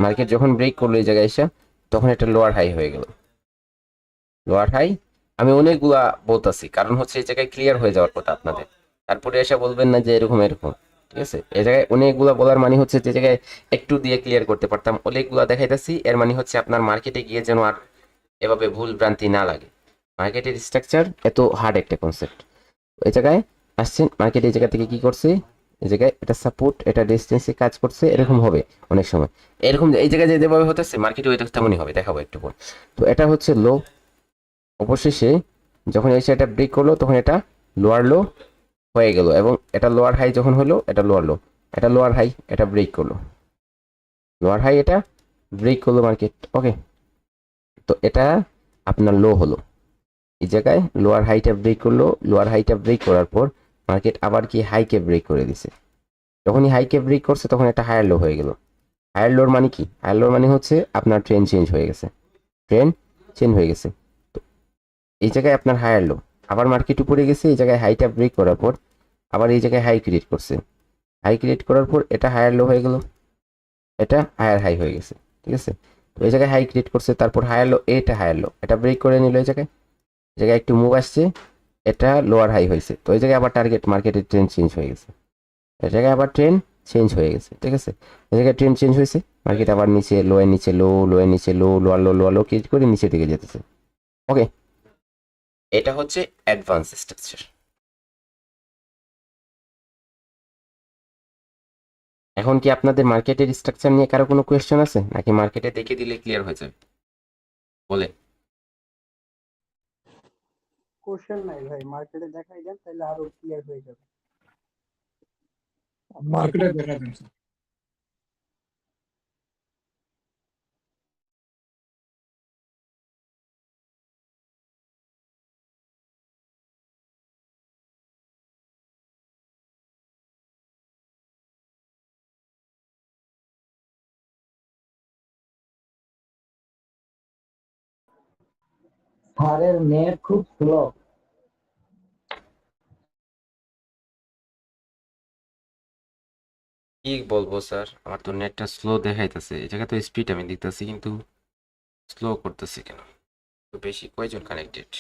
মার্কেট যখন ব্রেক করলো এই জায়গায় এসে, তখন এটা লোয়ার হাই হয়ে গেল, লোয়ার হাই। আমি অনেকগুলা বলতেছি, কারণ হচ্ছে এই জায়গায় ক্লিয়ার হয়ে যাওয়ার কথা আপনাদের, তারপরে এসে বলবেন না যে এরকম এরকম, ঠিক আছে। এই জায়গায় অনেকগুলা বলার মানে হচ্ছে যে জায়গায় একটু দিয়ে ক্লিয়ার করতে পারতাম, অনেকগুলা দেখাইতেছি, এর মানে হচ্ছে আপনার মার্কেটে গিয়ে যেন আর এভাবে ভুল ভ্রান্তি না লাগে। মার্কেটের স্ট্রাকচার এত হার্ড একটা কনসেপ্ট। এই জায়গায় আসছেন, মার্কেট এই জায়গা থেকে কি করছে, এই জায়গায় এটা সাপোর্ট, এটা রেজিস্ট্যান্সে কাজ করছে, এরকম হবে অনেক সময়, এরকম এই জায়গায় যেভাবে হতেছে মার্কেটে ওই তেমনই হবে, দেখাবো একটু পর। তো এটা হচ্ছে লো, অবশেষে যখন এসে এটা ব্রেক করলো তখন এটা লোয়ার লো হয়ে গেল, এবং এটা লোয়ার হাই যখন হলো, এটা লোয়ার লো, এটা লোয়ার হাই, এটা ব্রেক করলো, লোয়ার হাই, এটা ব্রেক করলো মার্কেট। ওকে, তো এটা আপনার লো হলো, এই জায়গায় লোয়ার হাইটা ব্রেক করলো, লোয়ার হাইটা ব্রেক করার পর মার্কেট আবার কি হাইকে ব্রেক করে দিছে, যখনই হাইকে ব্রেক করছে তখন এটা হায়ার লো হয়ে গেল। হায়ার লোর মানে কি, হায়ার লোর মানে হচ্ছে আপনার ট্রেন চেঞ্জ হয়ে গেছে, ট্রেন চেঞ্জ হয়ে গেছে। তো এই জায়গায় আপনার হায়ার লো, আবার মার্কেট উপরে গেছে, এই জায়গায় হাইটা ব্রেক করার পর আবার এই জায়গায় হাই ক্রিয়েট করছে, হাই ক্রিয়েট করার পর এটা হায়ার লো হয়ে গেল, এটা হায়ার হাই হয়ে গেছে, ঠিক আছে। তো এই জায়গায় হাই ক্রিয়েট করছে, তারপর হায়ার লো, এটা হায়ার লো, এটা ব্রেক করে নিল, এই জায়গায় একটু মুভ আসছে, এটা লোয়ার হাই হয়েছে। তো এই জায়গায় আবার টার্গেট মার্কেটের ট্রেন্ড চেঞ্জ হয়ে গেছে, এই জায়গায় আবার ট্রেন্ড চেঞ্জ হয়ে গেছে, ঠিক আছে। এই জায়গায় ট্রেন্ড চেঞ্জ হয়েছে, মার্কেট আবার নিচে লো এর নিচে লো, লো এর নিচে লো, লোয়ার লো ক্রিয়েট করে নিচের দিকে যেতেছে। ওকে, এটা হচ্ছে অ্যাডভান্স স্ট্রাকচার। এখন কি আপনাদের মার্কেটের স্ট্রাকচার নিয়ে কারো কোনো কোয়েশ্চেন আছে, নাকি মার্কেটে দেখে দিলে ক্লিয়ার হয়ে যাবে? বলে কোশ্চেন নাই ভাই, মার্কেটে দেখাই দেন তাহলে আরো ক্লিয়ার হয়ে যাবে। মার্কেটে দেখা দেন স্যার। স্যারের নেট খুব স্লো। কি বলবো স্যার, আমার তো নেটটা স্লো দেখাইতেছে, এই জায়গায় তো স্পিড আমি দেখতেছি কিন্তু স্লো করতেছে কেন? তো বেশি কয়জন কানেক্টেড?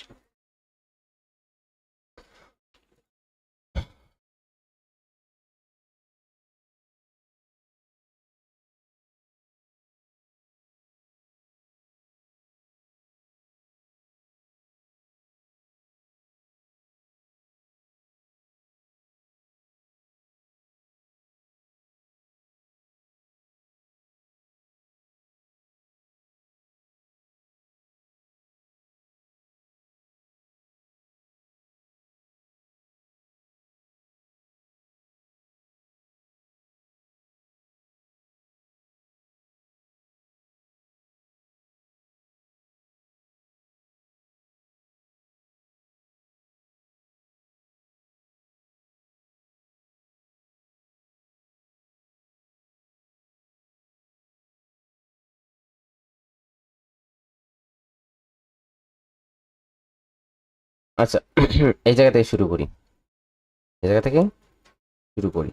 আচ্ছা, এই জায়গা থেকে শুরু করি, এই জায়গা থেকে শুরু করি,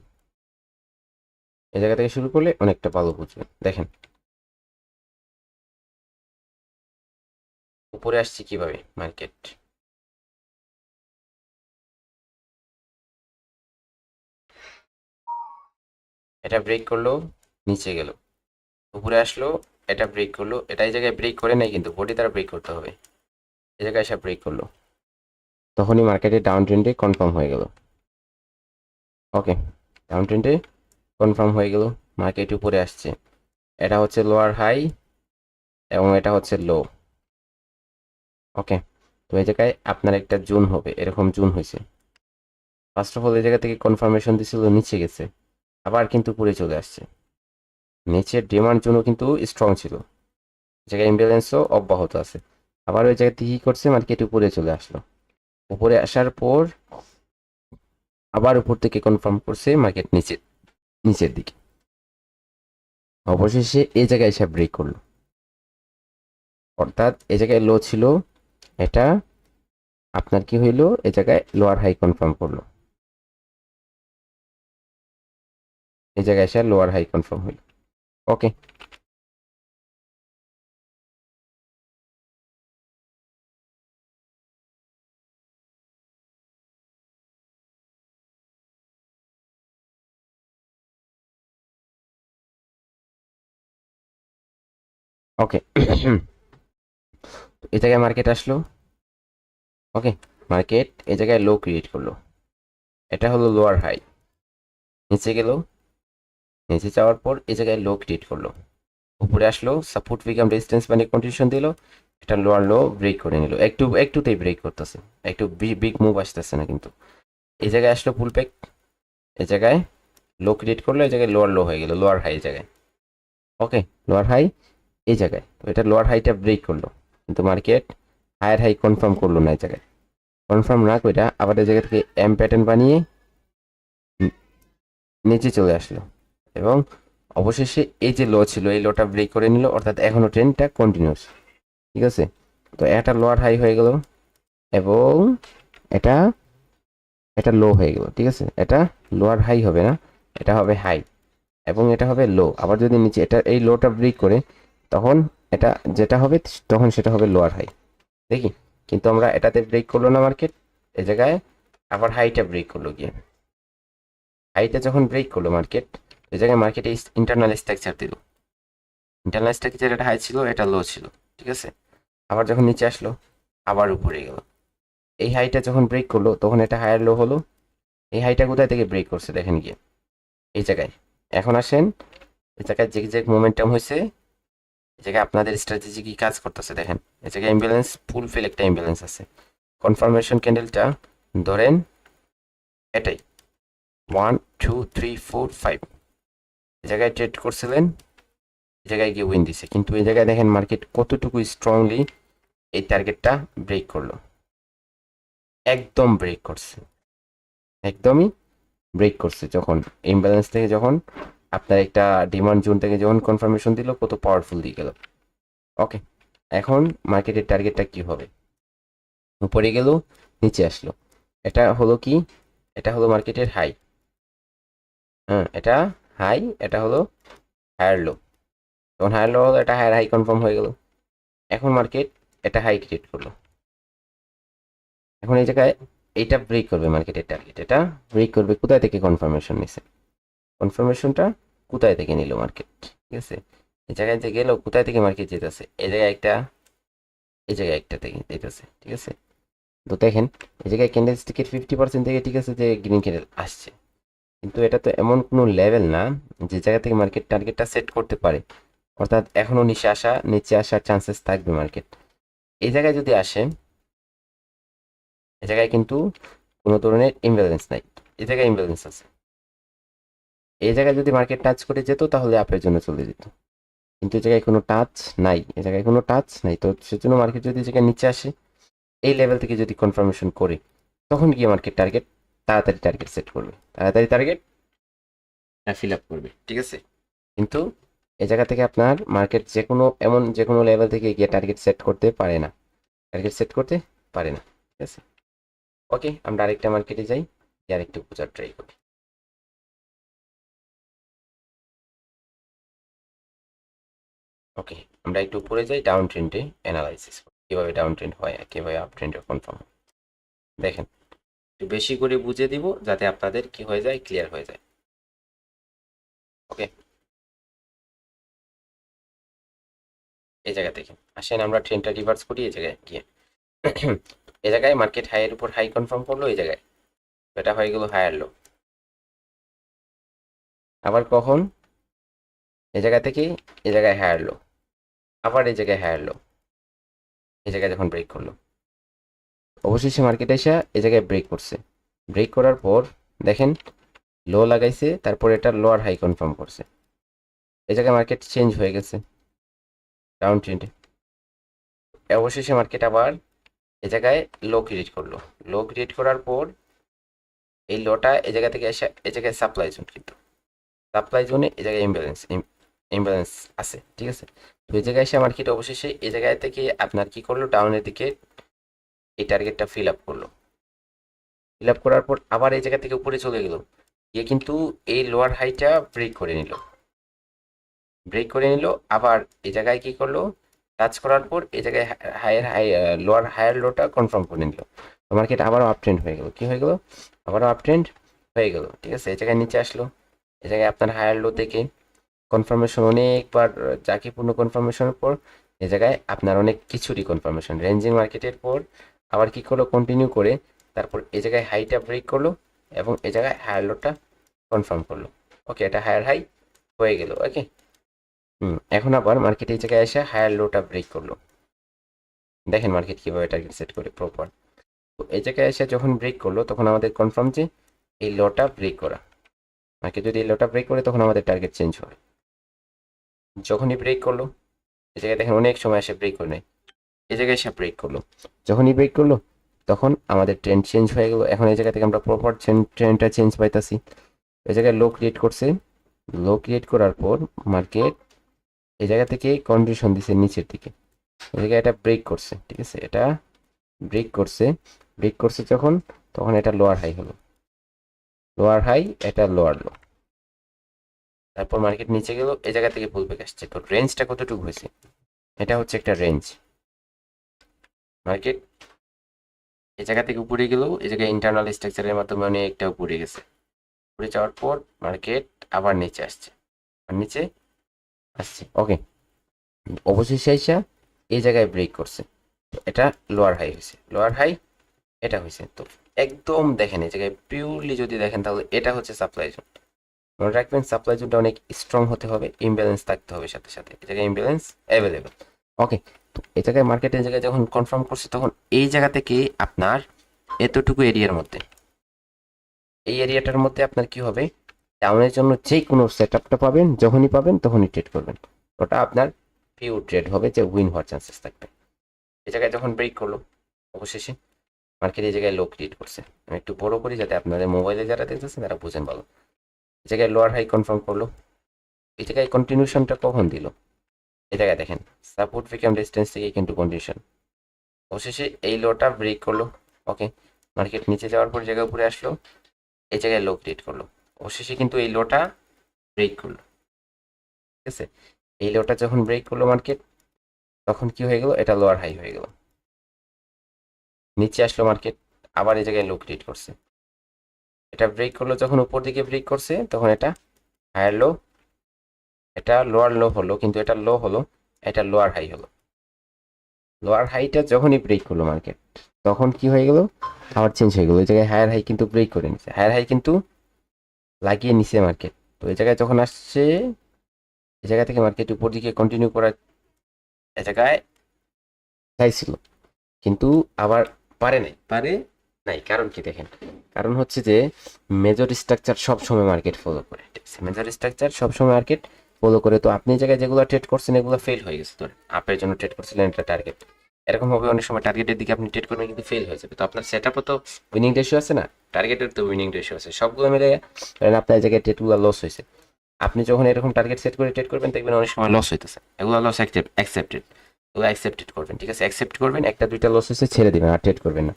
এই জায়গা থেকে শুরু করলে অনেকটা ভালো বুঝবে। দেখেন উপরে আসছি কিভাবে, মার্কেট এটা ব্রেক করলো, নিচে গেল, উপরে আসলো, এটা ব্রেক করলো, এটা এই জায়গায় ব্রেক করে নাই কিন্তু বডি দ্বারা ব্রেক করতে হবে, এই জায়গায় এসে ব্রেক করলো, তখনই মার্কেটে ডাউন ট্রেন্ডে কনফার্ম হয়ে গেল। ওকে, ডাউন ট্রেন্ডে কনফার্ম হয়ে গেল, মার্কেট উপরে আসছে, এটা হচ্ছে লোয়ার হাই এবং এটা হচ্ছে লো। ওকে, তো এই জায়গায় আপনার একটা জুন হবে, এরকম জুন হয়েছে। ফার্স্ট অফ অল এই জায়গা থেকে কনফার্মেশন দিছিল, নিচে গেছে, আবার কিন্তু উপরে চলে আসছে, নিচের ডিমান্ড জোনও কিন্তু স্ট্রং ছিল, জায়গায় ইমব্যালেন্সও অব্যাহত আছে। আবার ওই জায়গা থেকে কি করছে, মার্কেট উপরে চলে আসলো, উপরে আসার পর আবার উপর থেকে কনফার্ম করছে, মার্কেট নিচের দিকে, অবশেষে এই জায়গায় এসে ব্রেক করলো, অর্থাৎ এই জায়গায় লো ছিল, এটা আপনার কি হইলো, এই জায়গায় লোয়ার হাই কনফার্ম করলো, এই জায়গায় এসে লোয়ার হাই কনফার্ম হইলো। ওকে, ওকে, এই জায়গায় মার্কেট আসলো, ওকে, মার্কেট এই জায়গায় লো ক্রিয়েট করলো, এটা হলো লোয়ার হাই, নিচে গেল, নিচে যাওয়ার পর এই জায়গায় লো ক্রিয়েট করলো, উপরে আসলো, সাপোর্ট বিকাম রেজিস্ট্যান্স মানে কন্ডিশন দিল, এটা লোয়ার লো ব্রেক করে নিল, একটুতেই ব্রেক করতেছে, একটু বিগ মুভ আসতেছে না কিন্তু। এই জায়গায় আসলো ফুল ব্যাক, এই জায়গায় লো ক্রিয়েট করলো, এই জায়গায় লোয়ার লো হয়ে গেল, লোয়ার হাই এই জায়গায়। ওকে, লোয়ার হাই এই জায়গায়, তো এটা লোয়ার হাইটা ব্রেক করলো, কিন্তু মার্কেট হায়ার হাই কনফার্ম করলো না, এই জায়গায় কনফার্ম না করে আবার এই জায়গা থেকে এম প্যাটার্ন বানিয়ে নিচে চলে আসলো, এবং অবশেষে এই যে লো ছিল, এই লোটা ব্রেক করে নিল, অর্থাৎ এখনো ট্রেন্ডটা কন্টিনিউস, ঠিক আছে। তো এটা লোয়ার হাই হয়ে গেল এবং এটা এটা লো হয়ে গেল, ঠিক আছে, এটা লোয়ার হাই হবে না, এটা হবে হাই এবং এটা হবে লো। আবার যদি নিচে এটা এই লোটা ব্রেক করে তখন এটা যেটা হবে তখন সেটা হবে লোয়ার হাই। দেখি কিন্তু আমরা এটাতে ব্রেক করলো না মার্কেট, এই জায়গায় আবার হাইটা ব্রেক করলো গিয়ে। হাইটা যখন ব্রেক করলো মার্কেট, ওই জায়গায় মার্কেটে ইন্টারনাল স্ট্রাকচার দিল। ইন্টারনাল স্ট্রাকচার এটা হাই ছিল, এটা লো ছিল, ঠিক আছে। আবার যখন নিচে আসলো আবার উপরে গেল। এই হাইটা যখন ব্রেক করলো তখন এটা হায়ার লো হলো। এই হাইটা কোথায় থেকে ব্রেক করছে দেখেন গিয়ে এই জায়গায়। এখন আসেন এই জায়গায় যে মোমেন্টাম হয়েছে, এই জায়গায় আপনাদের স্ট্র্যাটেজি কি কাজ করতেছে দেখেন। এই জায়গায় ইমব্যালেন্স ফুলফিল একটা ইমব্যালেন্স আছে। কনফার্মেশন ক্যান্ডেলটা ধরেন এটাই 1 2 3 4 5 এই জায়গায় ট্রেড করছিলেন, এই জায়গায় গিয়ে উইন দিছে। কিন্তু এই জায়গায় দেখেন মার্কেট কতটুকু স্ট্রংলি এই টার্গেটটা ব্রেক করলো। একদম ব্রেক করছে, একদমই ব্রেক করছে। যখন ইমব্যালেন্স থেকে যখন আপনার একটা ডিমান্ড জোন থেকে যখন কনফার্মেশন দিল, কত পাওয়ারফুল দিয়ে গেল। ওকে, এখন মার্কেটের টার্গেটটা কি হবে? উপরে গেল, নিচে আসলো। এটা হলো কি? এটা হলো মার্কেটের হাই। হ্যাঁ, এটা হাই, এটা হলো হায়ার লো। তখন হায়ার লো হলো, এটা হায়ার হাই কনফার্ম হয়ে গেল। এখন মার্কেট এটা হাই ক্রিয়েট করলো। এখন এই জায়গায় এটা ব্রেক করবে মার্কেটের টার্গেট। এটা ব্রেক করবে কোথায় থেকে কনফার্মেশন নিছে? কনফার্মেশনটা কোথায় থেকে নিল মার্কেট? ঠিক আছে, এই জায়গায় যে গেল কোথায় থেকে মার্কেট যেতেছে? এই জায়গায় একটা, এই জায়গায় একটা থেকে যেতেছে, ঠিক আছে। তো দেখেন এই জায়গায় ক্যান্ডেলস্টিকের 50% থেকে ঠিক আছে যে গ্রিন ক্যান্ডেল আসছে, কিন্তু এটা তো এমন কোনো লেভেল না যে জায়গা থেকে মার্কেট টার্গেটটা সেট করতে পারে। অর্থাৎ এখনো নিচে আসার চান্সেস থাকবে মার্কেট। এই জায়গায় যদি আসে, এই জায়গায় কিন্তু কোনো ধরনের ইমব্যালেন্স নাই, এই জায়গায় ইমব্যালেন্স আছে। এই জায়গায় যদি মার্কেট টাচ করে যেত তাহলে আপের জন্য চলে যেত, কিন্তু এই জায়গায় কোনো টাচ নাই, এই জায়গায় কোনো টাচ নাই। তো সেজন্য মার্কেট যদি এই জায়গায় নিচে আসে, এই লেভেল থেকে যদি কনফার্মেশন করে, তখন গিয়ে মার্কেট তাড়াতাড়ি টার্গেট সেট করবে, তাড়াতাড়ি টার্গেট ফিল আপ করবে, ঠিক আছে। কিন্তু এই জায়গা থেকে আপনার মার্কেট যে কোনো লেভেল থেকে গিয়ে টার্গেট সেট করতে পারে না, টার্গেট সেট করতে পারে না, ঠিক আছে। ওকে, আমরা আরেকটা মার্কেটে যাই, আরেকটু বোঝার ট্রাই করি। ওকে, আমরা একটু উপরে যাই, ডাউন ট্রেন্ডে অ্যানালাইসিস কিভাবে ডাউন ট্রেন্ড হয় আর কিভাবে আপ ট্রেন্ডে কনফার্ম হয়। দেখেন একটু বেশি করে বুঝে দিব যাতে আপনাদের কি হয়ে যায়, ক্লিয়ার হয়ে যায়। ওকে, এই জায়গা থেকে আসেন আমরা ট্রেন্ডটা রিভার্স করি। এই জায়গায় গিয়ে এই জায়গায় মার্কেট হাইয়ের উপর হাই কনফার্ম করলো, এই জায়গায় এটা হয়ে গেল হায়ার লো। আবার কখন? এই জায়গা থেকে এই জায়গায় হায়ার লো, আবার এই জায়গায় হায়ার লো। এই জায়গায় যখন ব্রেক করলো, অবশেষে মার্কেট এসে এই জায়গায় ব্রেক করছে। ব্রেক করার পর দেখেন লো লাগাইছে, তারপর এটা লোয়ার হাই কনফার্ম করছে। এই জায়গায় মার্কেট চেঞ্জ হয়ে গেছে ডাউন ট্রেন্ডে। অবশেষে মার্কেট আবার এই জায়গায় লো ক্রিয়েট করলো। লো ক্রিয়েট করার পর এই লোটা এই জায়গা থেকে এসে এই জায়গায় সাপ্লাই জোন, কিন্তু সাপ্লাই জোনে এই জায়গায় ইমব্যালেন্স আছে, ঠিক আছে। তো এই জায়গায় এসে মার্কেট অবশেষে এই জায়গায় থেকে আপনার কি করলো, ডাউনের দিকে এই টার্গেটটা ফিল আপ করলো। ফিল আপ করার পর আবার এই জায়গা থেকে উপরে চলে গেল, গিয়ে কিন্তু এই লোয়ার হাইটা ব্রেক করে নিল। আবার এই জায়গায় কি করলো, টাচ করার পর এই জায়গায় লোয়ার হায়ার লোটা কনফার্ম করে নিল। মার্কেট আবারও আপ ট্রেন্ড হয়ে গেল। কি হয়ে গেল? আবারও আপ ট্রেন্ড হয়ে গেল, ঠিক আছে। এই জায়গায় নিচে আসলো, এই জায়গায় আপনার হায়ার লো থেকে কনফার্মেশন অনেকবার জাকিপূর্ণ কনফার্মেশনের পর এই জায়গায় আপনার অনেক কিছুরই কনফার্মেশন রেঞ্জিং মার্কেটের পর আবার কি করলো, কন্টিনিউ করে তারপর এই জায়গায় হাইটা ব্রেক করলো এবং এই জায়গায় হায়ার লোটা কনফার্ম করলো। ওকে, এটা হায়ার হাই হয়ে গেল। ওকে, এখন আবার মার্কেট এই জায়গায় এসে হায়ার লোটা ব্রেক করলো। দেখেন মার্কেট কিভাবে টার্গেট সেট করে প্রপার। তো এই জায়গায় এসে যখন ব্রেক করলো তখন আমাদের কনফার্ম যে এই লোটা ব্রেক করা। মার্কেট যদি এই লোটা ব্রেক করে তখন আমাদের টার্গেট চেঞ্জ হয়। যখনই ব্রেক করলো, এই জায়গায় দেখেন অনেক সময় এসে ব্রেক করে নেয়, এই জায়গায় এসে ব্রেক করলো। যখনই ব্রেক করলো তখন আমাদের ট্রেন্ড চেঞ্জ হয়ে গেলো। এখন এই জায়গা থেকে আমরা প্রপার ট্রেন্ডটা চেঞ্জ পাইতাছি। এই জায়গায় লো ক্রিয়েট করছে, লো ক্রিয়েট করার পর মার্কেট এই জায়গা থেকে কন্ডিশন দিছে নিচের দিকে। এই জায়গায় এটা ব্রেক করছে, ঠিক আছে। এটা ব্রেক করছে যখন, তখন এটা লোয়ার হাই হলো, লোয়ার হাই, এটা লোয়ার লো। তারপর মার্কেট নিচে গেল, এই জায়গা থেকে পুল ব্যাক আসছে। তো রেঞ্জটা কতটুকু হয়েছে, এটা হচ্ছে একটা রেঞ্জ। মার্কেট এই জায়গা থেকে উপরে গেল, এই জায়গায় ইন্টারনাল স্ট্রাকচারের মাধ্যমে অনেকটা উপরে গেছে। উপরে যাওয়ার পর মার্কেট আবার নিচে আসছে, আর নিচে আসছে। ওকে, অবশেষে আইসা এই জায়গায় ব্রেক করছে। তো এটা লোয়ার হাই হয়েছে, লোয়ার হাই এটা হয়েছে। তো একদম দেখেন এই জায়গায় পিওরলি যদি দেখেন তাহলে এটা হচ্ছে সাপ্লাই জোন। মনে রাখবেন সাপ্লাই জোনটা অনেক স্ট্রং হতে হবে, ইমব্যালেন্স থাকতে হবে সাথে সাথে। এই জায়গায় ইমব্যালেন্স অ্যাভেলেবেল। ওকে, তো এই জায়গায় মার্কেট এই জায়গায় যখন কনফার্ম করছে, তখন এই জায়গা থেকে আপনার এতটুকু এরিয়ার মধ্যে, এই এরিয়াটার মধ্যে আপনার কি হবে, ডাউনের জন্য যে কোনো সেট আপটা পাবেন, যখনই পাবেন তখনই ট্রেড করবেন। ওটা আপনার পিওর ট্রেড হবে, যে উইন হওয়ার চান্সেস থাকবে। এই জায়গায় যখন ব্রেক করলো, অবশেষে মার্কেট এই জায়গায় লো ক্রিয়েট করছে। আমি একটু বড় করি যাতে আপনাদের মোবাইলে যারা দেখতেছেন তারা বুঝেন ভালো। এই জায়গায় লোয়ার হাই কনফার্ম করলো। এই জায়গায় কন্টিনিউশনটা কখন দিল, এই জায়গায় দেখেন সাপোর্ট বিকাম রেজিস্ট্যান্স থেকে কিন্তু কন্টিনিউশন। অবশেষে এই লোটা ব্রেক করলো। ওকে, মার্কেট নিচে যাওয়ার পর জায়গায় উপরে আসলো, এই জায়গায় লো ক্রিয়েট করলো। অবশেষে কিন্তু এই লোটা ব্রেক করলো। ঠিক আছে, এই লোটা যখন ব্রেক করলো মার্কেট, তখন কি হয়ে গেল, এটা লোয়ার হাই হয়ে গেল। নিচে আসলো মার্কেট, আবার এই জায়গায় লো ক্রিয়েট করছে। এটা ব্রেক করলো, যখন উপর দিকে ব্রেক করছে তখন এটা হায়ার লো, এটা লোয়ার লো হলো, কিন্তু এটা লো হলো, এটা লোয়ার হাই হলো। লোয়ার হাইটা যখনই ব্রেক করলো মার্কেট, তখন কি হয়ে গেল, আবার চেঞ্জ হয়ে গেল। এই জায়গায় হায়ার হাই কিন্তু ব্রেক করে নিছে, হায়ার হাই কিন্তু লাগিয়ে নিছে মার্কেট। তো এই জায়গায় যখন আসছে, এই জায়গা থেকে মার্কেট উপর দিকে কন্টিনিউ করার এই জায়গায় চাইছিল, কিন্তু আবার পারে নাই। কারণ কি দেখেন, কারণ হচ্ছে যে মেজর স্ট্রাকচার সবসময় মার্কেট ফলো করে। মেজর স্ট্রাকচার সবসময় মার্কেট ফলো করে। তো আপনি এই জায়গায় যেগুলো ট্রেড করছেন এগুলো ফেল হয়ে গেছে। ধরেন আপের জন্য ট্রেড করছিলেন, এটা টার্গেট, এরকম হবে অনেক সময় টার্গেটের দিকে আপনি ট্রেড করবেন কিন্তু ফেল হয়ে যাবে। তো আপনার সেট আপও তো উইনিং রেশিও আছে না, টার্গেটের তো উইনিং রেশিও আছে, সবগুলো মিলে ধরেন আপনার এই জায়গায় ট্রেডগুলো লস হয়েছে। আপনি যখন এরকম টার্গেট সেট করে ট্রেড করবেন দেখবেন অনেক সময় লস হইতেছে, এগুলো লস অ্যাকসেপ্টেড, ওগুলো অ্যাকসেপ্টেড করবেন। ঠিক আছে, অ্যাকসেপ্ট করবেন, একটা দুইটা লস হয়েছে ছেড়ে দিবেন, আর ট্রেড করবেন না,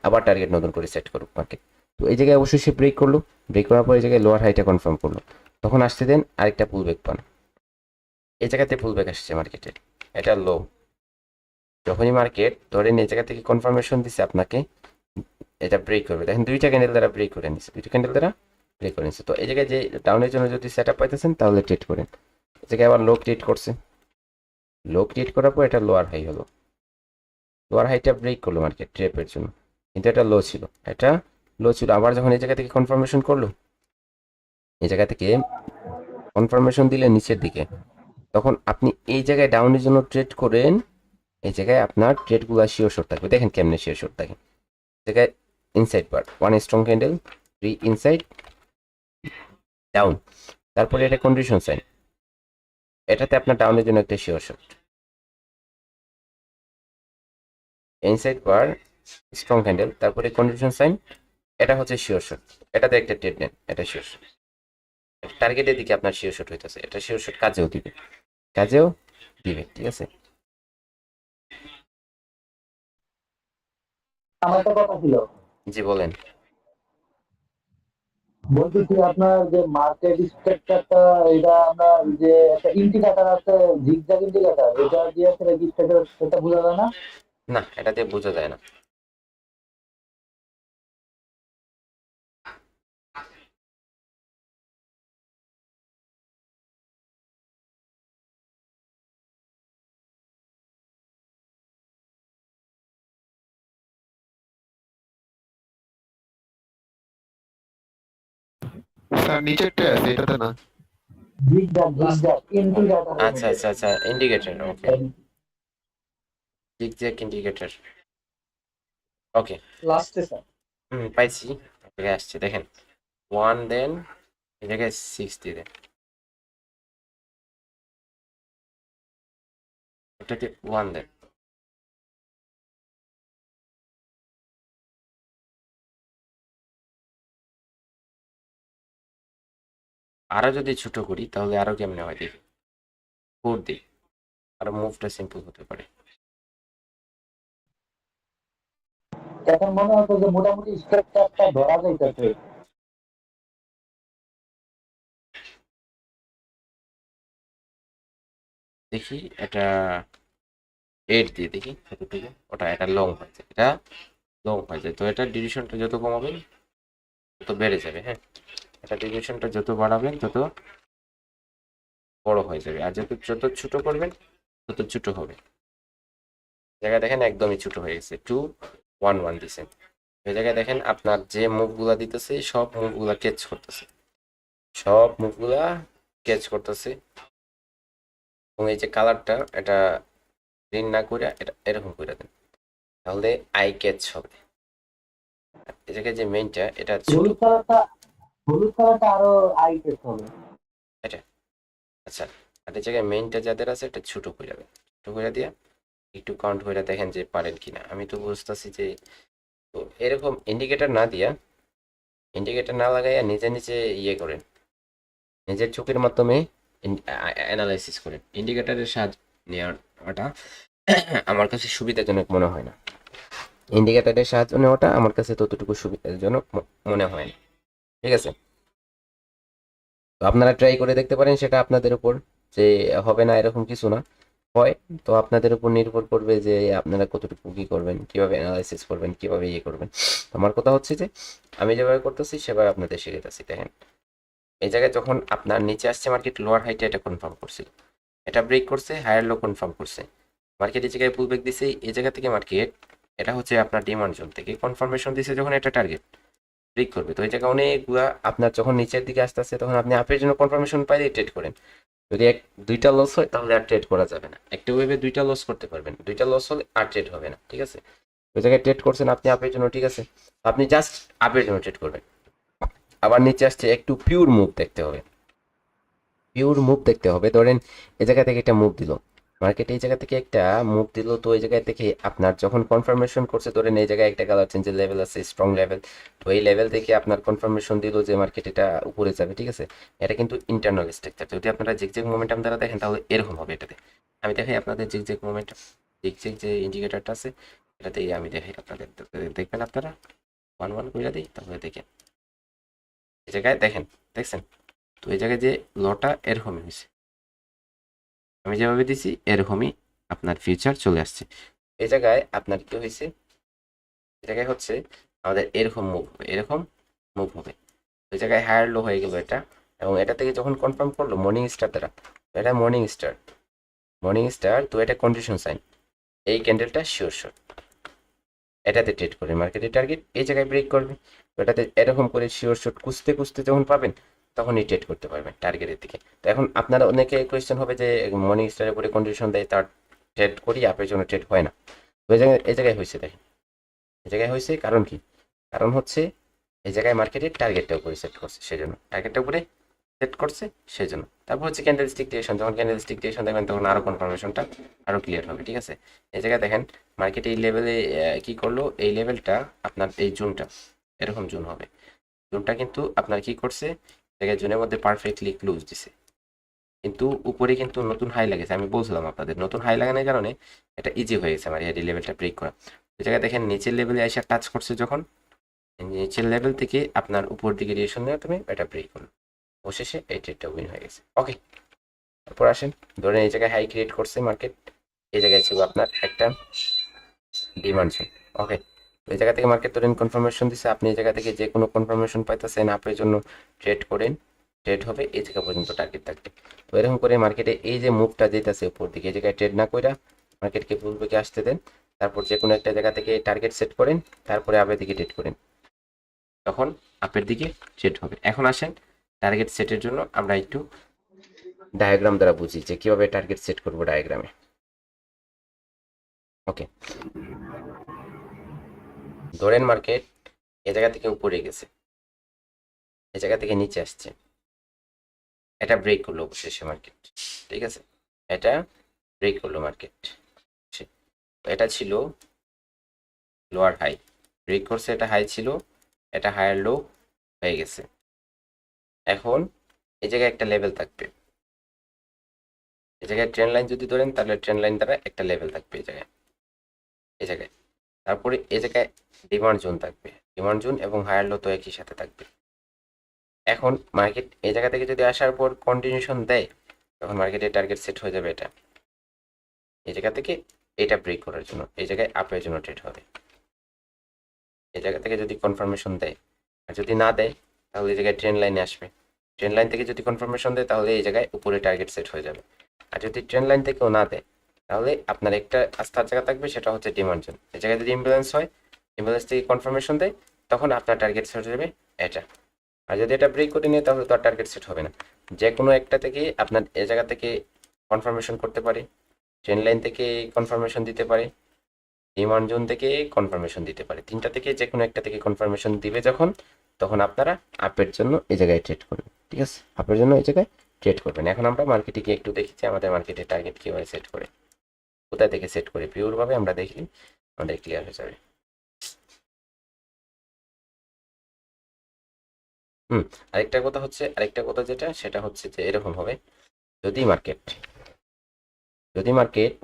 আবার টার্গেট নতুন করে সেট করুক মার্কেট। তো এই জায়গায় অবশ্যই সে ব্রেক করলো, ব্রেক করার পর এই জায়গায় লোয়ার হাইটা কনফার্ম করলো, তখন আসতে দেন আরেকটা পুল ব্যাক পান। এই জায়গাতে পুল ব্যাক আসছে মার্কেটে, এটা লো। যখনই মার্কেট ধরেন এই জায়গা থেকে কনফার্মেশন দিচ্ছে আপনাকে, এটা ব্রেক করবে, দেখেন দুইটা ক্যান্ডেল দ্বারা ব্রেক করে নিচ্ছে, দুইটা ক্যান্ডেল দ্বারা ব্রেক করে নিচ্ছে। তো এই জায়গায় যে ডাউনের জন্য যদি সেট আপ পাইতেছেন তাহলে ট্রেড করেন। এই জায়গায় আবার লো ক্রিয়েট করছে, লো ক্রিয়েট করার পর এটা লোয়ার হাই হলো, লোয়ার হাইটা ব্রেক করলো মার্কেট ট্রেপের জন্য, কিন্তু এটা লো ছিল, এটা লো ছিল। আবার যখন এই জায়গা থেকে কনফার্মেশন করলো, এই জায়গা থেকে কনফার্মেশন দিলে নিচের দিকে, তখন আপনি এই জায়গায় ডাউনের জন্য ট্রেড করেন। এই জায়গায় আপনার ট্রেডগুলো শিওর শর্ট থাকবে। দেখেন কেমনে শিওর শর্ট থাকে, জায়গায় inside part, one strong candle, 3 inside down, তারপরে এটা কন্ডিশন সাইন, এটাতে আপনার ডাউনের জন্য একটা শিওর শর্ট, ইনসাইড পার স্ট্রং ক্যান্ডেল, তারপরে কন্ডিশন সাইন, এটা হচ্ছে শিওর শট। এটাতে একটা ট্রেড নেন, এটা শিওর শট, টার্গেটের দিকে আপনার শিওর শট হইতেছে, এটা শিওর শট কাজেও দিবে, কাজেও দিবে। ঠিক আছে, আমার একটা কথা ছিল, জি বলেন। বলতেছি আপনার যে মার্কেট স্ট্রাকচারটা, এটা আমরা যে একটা ইন্ডিকেটর আছে, জিগজ্যাগ ইন্ডিকেটর, এটা দিয়ে রেজিস্ট্রেটর, এটা বোঝা যায় না? না, এটা দিয়ে বোঝা যায় না। স্যার নিচেরটা আছে এটাতে না। Zigzag indicator. আচ্ছা আচ্ছা আচ্ছা, ইন্ডিকেটর, ওকে, জিগজ্যাগ ইন্ডিকেটর, ওকে। লাস্টে স্যার পাইছি, এখানে আসছে দেখেন, 1 দেন, এই জায়গায় 6 দিয়ে দেন, এটাতে 1 দেন, আরো যদি ছোট করি তাহলে আরো কেমনে হয় দেখি, 4 দিই, আরো মুভটা সিম্পল হতে পারে। এখন মনে হচ্ছে যে মোটামুটি স্ট্রাকচারটা ধরা যাইতেছে। দেখি এটা 8 দিয়ে দেখি কতটুকু, ওটা এটা লং হয়ে যায়, এটা লং হয়ে যায়। তো এটা ডিউরেশনটা যত কমাবেন তত বেড়ে যাবে। হ্যাঁ, এটা ডিউরেশনটা যত বাড়াবেন তত বড় হয়ে যাবে, আর যত ছোট করবেন তত ছোট হবে। জায়গায় দেখেন একদমই ছোট হয়ে গেছে, 211 দিছেন। এই জায়গায় দেখেন আপনার যে মুভগুলা দিতেছে সব মুভগুলা ক্যাচ করতেছে, সব মুভগুলা ক্যাচ করতেছে। এবং এই যে কালারটা এটা গ্রিন না করে এটা এরকম করে দেন, তাহলে আই ক্যাচ হবে। আর এই জায়গায় যে মেইনটা এটা ছোট, হলুদ কালারটা আরো আইটেস হবে। এটা আচ্ছা। আর এই জায়গায় মেইনটা যাদের আছে এটা ছোট করে যাবে, ছোট করে দিয়া একটু কাউন্ট করে দেখেন যে পারেন কিনা। আমি তো বুঝতেছি যে, তো এরকম ইন্ডিকেটর না দিয়া, ইন্ডিকেটর না লাগাইয়া নিজে নিজে ইয়ে করেন, নিজের চোখের মাধ্যমে অ্যানালাইসিস করেন। ইন্ডিকেটরের সাহায্য নেওয়াটা আমার কাছে সুবিধাজনক মনে হয় না, ইন্ডিকেটরের সাহায্য নেওয়াটা আমার কাছে ততটুকু সুবিধাজনক মনে হয় না। ঠিক আছে, তো আপনারা ট্রাই করে দেখতে পারেন, সেটা আপনাদের উপর, যে হবে না এরকম কিছু না, হয় তো আপনাদের উপর নির্ভর করবে যে আপনারা কতটুকু কি করবেন, কিভাবে অ্যানালাইসিস করবেন, কিভাবে ইয়ে করবেন। আমার কথা হচ্ছে যে আমি যেভাবে করতেছি সেভাবে আপনাদের শিখাইতেছি। দেখেন এই জায়গায় যখন আপনার নিচে আসছে মার্কেট, লোয়ার হাইটে এটা কনফার্ম করছিল, এটা ব্রেক করছে, হায়ার লো কনফার্ম করছে, মার্কেট এই জায়গায় পুল ব্যাক দিছে। এই জায়গা থেকে মার্কেট এটা হচ্ছে আপনার ডিমান্ড জোন থেকে কনফার্মেশন দিছে, যখন এটা টার্গেট ব্রেক করবে। তো এই জায়গায় অনেকগুলা আপনার যখন নিচের দিকে আসতে আসছে তখন আপনি আপের জন্য কনফার্মেশন পাইলে ট্রেড করেন। যদি দুইটা লস হয় তাহলে আর ট্রেড করা যাবে না। একটা ওয়েভে দুইটা লস করতে পারবেন, দুইটা লস হলে আর ট্রেড হবে না। ঠিক আছে, ওই জায়গায় ট্রেড করছেন আপনি আপের জন্য, ঠিক আছে, আপনি জাস্ট আপের জন্য ট্রেড করবেন। আবার নিচে আসছে, একটু পিওর মুভ দেখতে হবে, পিওর মুভ দেখতে হবে। ধরেন এই জায়গা থেকে একটা মুভ দিল মার্কেটে, এই জায়গা থেকে একটা মুভ দিল, তো এই জায়গায় থেকে আপনার যখন কনফার্মেশন করছে, ধরেন এই জায়গায় একটা কালার চেঞ্জের লেভেল আছে, স্ট্রং লেভেল, তো এই লেভেল থেকে আপনার কনফার্মেশন দিল যে মার্কেট এটা উপরে যাবে। ঠিক আছে, এটা কিন্তু ইন্টারনাল স্ট্রাকচার। যদি আপনারা জিগজ্যাগ মোমেন্টাম দ্বারা দেখেন তাহলে এরকম হবে। এটাতে আমি দেখাই আপনাদের জিগজ্যাগ মোমেন্টাম, জিগজ্যাগ যে ইন্ডিকেটরটা আছে এটাতেই আমি দেখাই আপনাদের, দেখবেন আপনারা 1 করে দিই তাহলে দেখেন এই জায়গায় দেখেন, দেখছেন তো এই জায়গায় যে লটা এরকমই হয়েছে, আমি যেভাবে দিছি এরকমই আপনার ফিউচার চলে আসছে। এই জায়গায় আপনার কি হয়েছে, এই জায়গায় হচ্ছে আমাদের এরকম মুভ হবে, এরকম মুভ হবে। ওই জায়গায় হায়ার লো হয়ে গেল এটা, এবং এটা থেকে যখন কনফার্ম করলো মর্নিং স্টার দ্বারা, এটা মর্নিং স্টার, মর্নিং স্টার, তো এটা কন্ডিশন সাইন, এই ক্যান্ডেলটা শিওর শট, এটাতে ট্রেড করে মার্কেটের টার্গেট এই জায়গায় ব্রেক করবে। তো এটাতে এরকম করে শিওর শট খুঁজতে খুঁজতে যখন পাবেন তখনই ট্রেড করতে পারবেন টার্গেটের দিকে। তো এখন আপনারা অনেকে কোয়েশ্চেন হবে যে মর্নিং স্টারের উপরে কন্ডিশন দেয় তার ট্রেড করি, আপের জন্য ট্রেড হয় না। তো এই জায়গায় হয়েছে, দেখেন এই জায়গায় হয়েছে, কারণ কি, কারণ হচ্ছে এই জায়গায় মার্কেটের টার্গেটটা উপরে সেট করছে, সেজন্য টার্গেটটা উপরে সেট করছে সেজন্য। তারপর হচ্ছে ক্যান্ডেলস্টিক ডিরেকশন, যখন ক্যান্ডেলস্টিক ডিরেকশন দেখবেন তখন আরো কনফার্মেশনটা আরো ক্লিয়ার হবে। ঠিক আছে, এই জায়গায় দেখেন মার্কেট এই লেভেলে কি করলো, এই লেভেলটা আপনার এই জোনটা এরকম জোন হবে, জোনটা কিন্তু আপনার কি করছে, জায়গায় জোনের মধ্যে পারফেক্টলি ক্লোজ দিছে, কিন্তু উপরে কিন্তু নতুন হাই লাগেছে। আমি বলছিলাম আপনাদের নতুন হাই লাগানোর কারণে এটা ইজি হয়ে গেছে আমার এই লেভেলটা ব্রেক করা। এই জায়গায় দেখেন নিচের লেভেলে এসে টাচ করছে, যখন নিচের লেভেল থেকে আপনার উপর দিকে ডিরেকশন নেওয়া তুমি এটা ব্রেক করো, অবশেষে এই ট্রেডটা উইন হয়ে গেছে। ওকে, তারপর আসেন, ধরেন এই জায়গায় হাই ক্রিয়েট করছে মার্কেট, এই জায়গায় ছিল আপনার একটা ডিমান্ড জোন। ওকে, এই জায়গা থেকে মার্কেট ধরেন কনফার্মেশন দিচ্ছে, আপনি এই জায়গা থেকে যে কোনো কনফার্মেশন পাইতেছেন আপনার জন্য ট্রেড করেন, ট্রেড হবে এই জায়গা পর্যন্ত টার্গেট থাকবে। তো এরকম করে মার্কেটে এই যে মুভটা যেতেছে উপর দিকে, এই জায়গায় ট্রেড না কইরা মার্কেটকে পুল ব্যাকে আসতে দেন, তারপর যে কোনো একটা জায়গা থেকে টার্গেট সেট করেন, তারপরে আপের দিকে ট্রেড করেন, তখন আপের দিকে ট্রেড হবে। এখন আসেন টার্গেট সেটের জন্য আমরা একটু ডায়াগ্রাম দ্বারা বুঝি যে কিভাবে টার্গেট সেট করবো ডায়াগ্রামে। ওকে, ধরেন মার্কেট এই জায়গা থেকে উপরে গেছে, এই জায়গা থেকে নিচে আসছে, এটা ব্রেক করলো অবশেষে মার্কেট। ঠিক আছে, এটা ব্রেক করলো মার্কেট, এটা ছিল লোয়ার হাই, ব্রেক করছে, এটা হাই ছিল, এটা হায়ার লো হয়ে গেছে। এখন এই জায়গায় একটা লেভেল থাকবে, এই জায়গায় ট্রেন লাইন যদি ধরেন তাহলে ট্রেন লাইন দ্বারা একটা লেভেল থাকবে এই জায়গায়, এই জায়গায়, তারপরে এই জায়গায় ডিমান্ড জোন থাকবে, ডিমান্ড জোন এবং হায়ার লো তো একই সাথে থাকবে। এখন মার্কেট এই জায়গা থেকে যদি আসার পর কন্টিনিউশন দেয় তখন মার্কেটের টার্গেট সেট হয়ে যাবে এটা, এই জায়গা থেকে এটা ব্রেক করার জন্য এই জায়গায় আপের জন্য ট্রেড হবে। এই জায়গা থেকে যদি কনফার্মেশন দেয়, আর যদি না দেয় তাহলে এই জায়গায় ট্রেন লাইনে আসবে। ট্রেন লাইন থেকে যদি কনফার্মেশন দেয় তাহলে এই জায়গায় উপরে টার্গেট সেট হয়ে যাবে। আর যদি ট্রেন লাইন থেকেও না দেয় তাহলে আপনার একটা আস্থার জায়গা থাকবে, সেটা হচ্ছে ডিমান্ড জোন। এই জায়গায় যদি ইমব্যালেন্স হয়, ইমব্যালেন্স থেকে কনফার্মেশন দেয়, তখন আপনার টার্গেট সেট হয়ে যাবে এটা। আর যদি এটা ব্রেক করে নিয়ে তাহলে তো আর টার্গেট সেট হবে না। যে কোনো একটা থেকে আপনার এই জায়গা থেকে কনফার্মেশন করতে পারে, ট্রেন লাইন থেকে কনফার্মেশন দিতে পারে, ডিমান্ড জোন থেকে কনফার্মেশন দিতে পারে। তিনটা থেকে যে কোনো একটা থেকে কনফার্মেশন দিবে যখন, তখন আপনারা আপের জন্য এই জায়গায় ট্রেড করবেন। ঠিক আছে, আপের জন্য এই জায়গায় ট্রেড করবেন। এখন আমরা মার্কেটে গিয়ে একটু দেখি যে আমাদের মার্কেটের টার্গেট কীভাবে সেট করে, কোথায় থেকে সেট করে পিওরভাবে আমরা দেখলি আমাদের ক্লিয়ার হয়ে যাবে। আরেকটা কথা যেটা, সেটা হচ্ছে যে এরকম হবে, যদি মার্কেট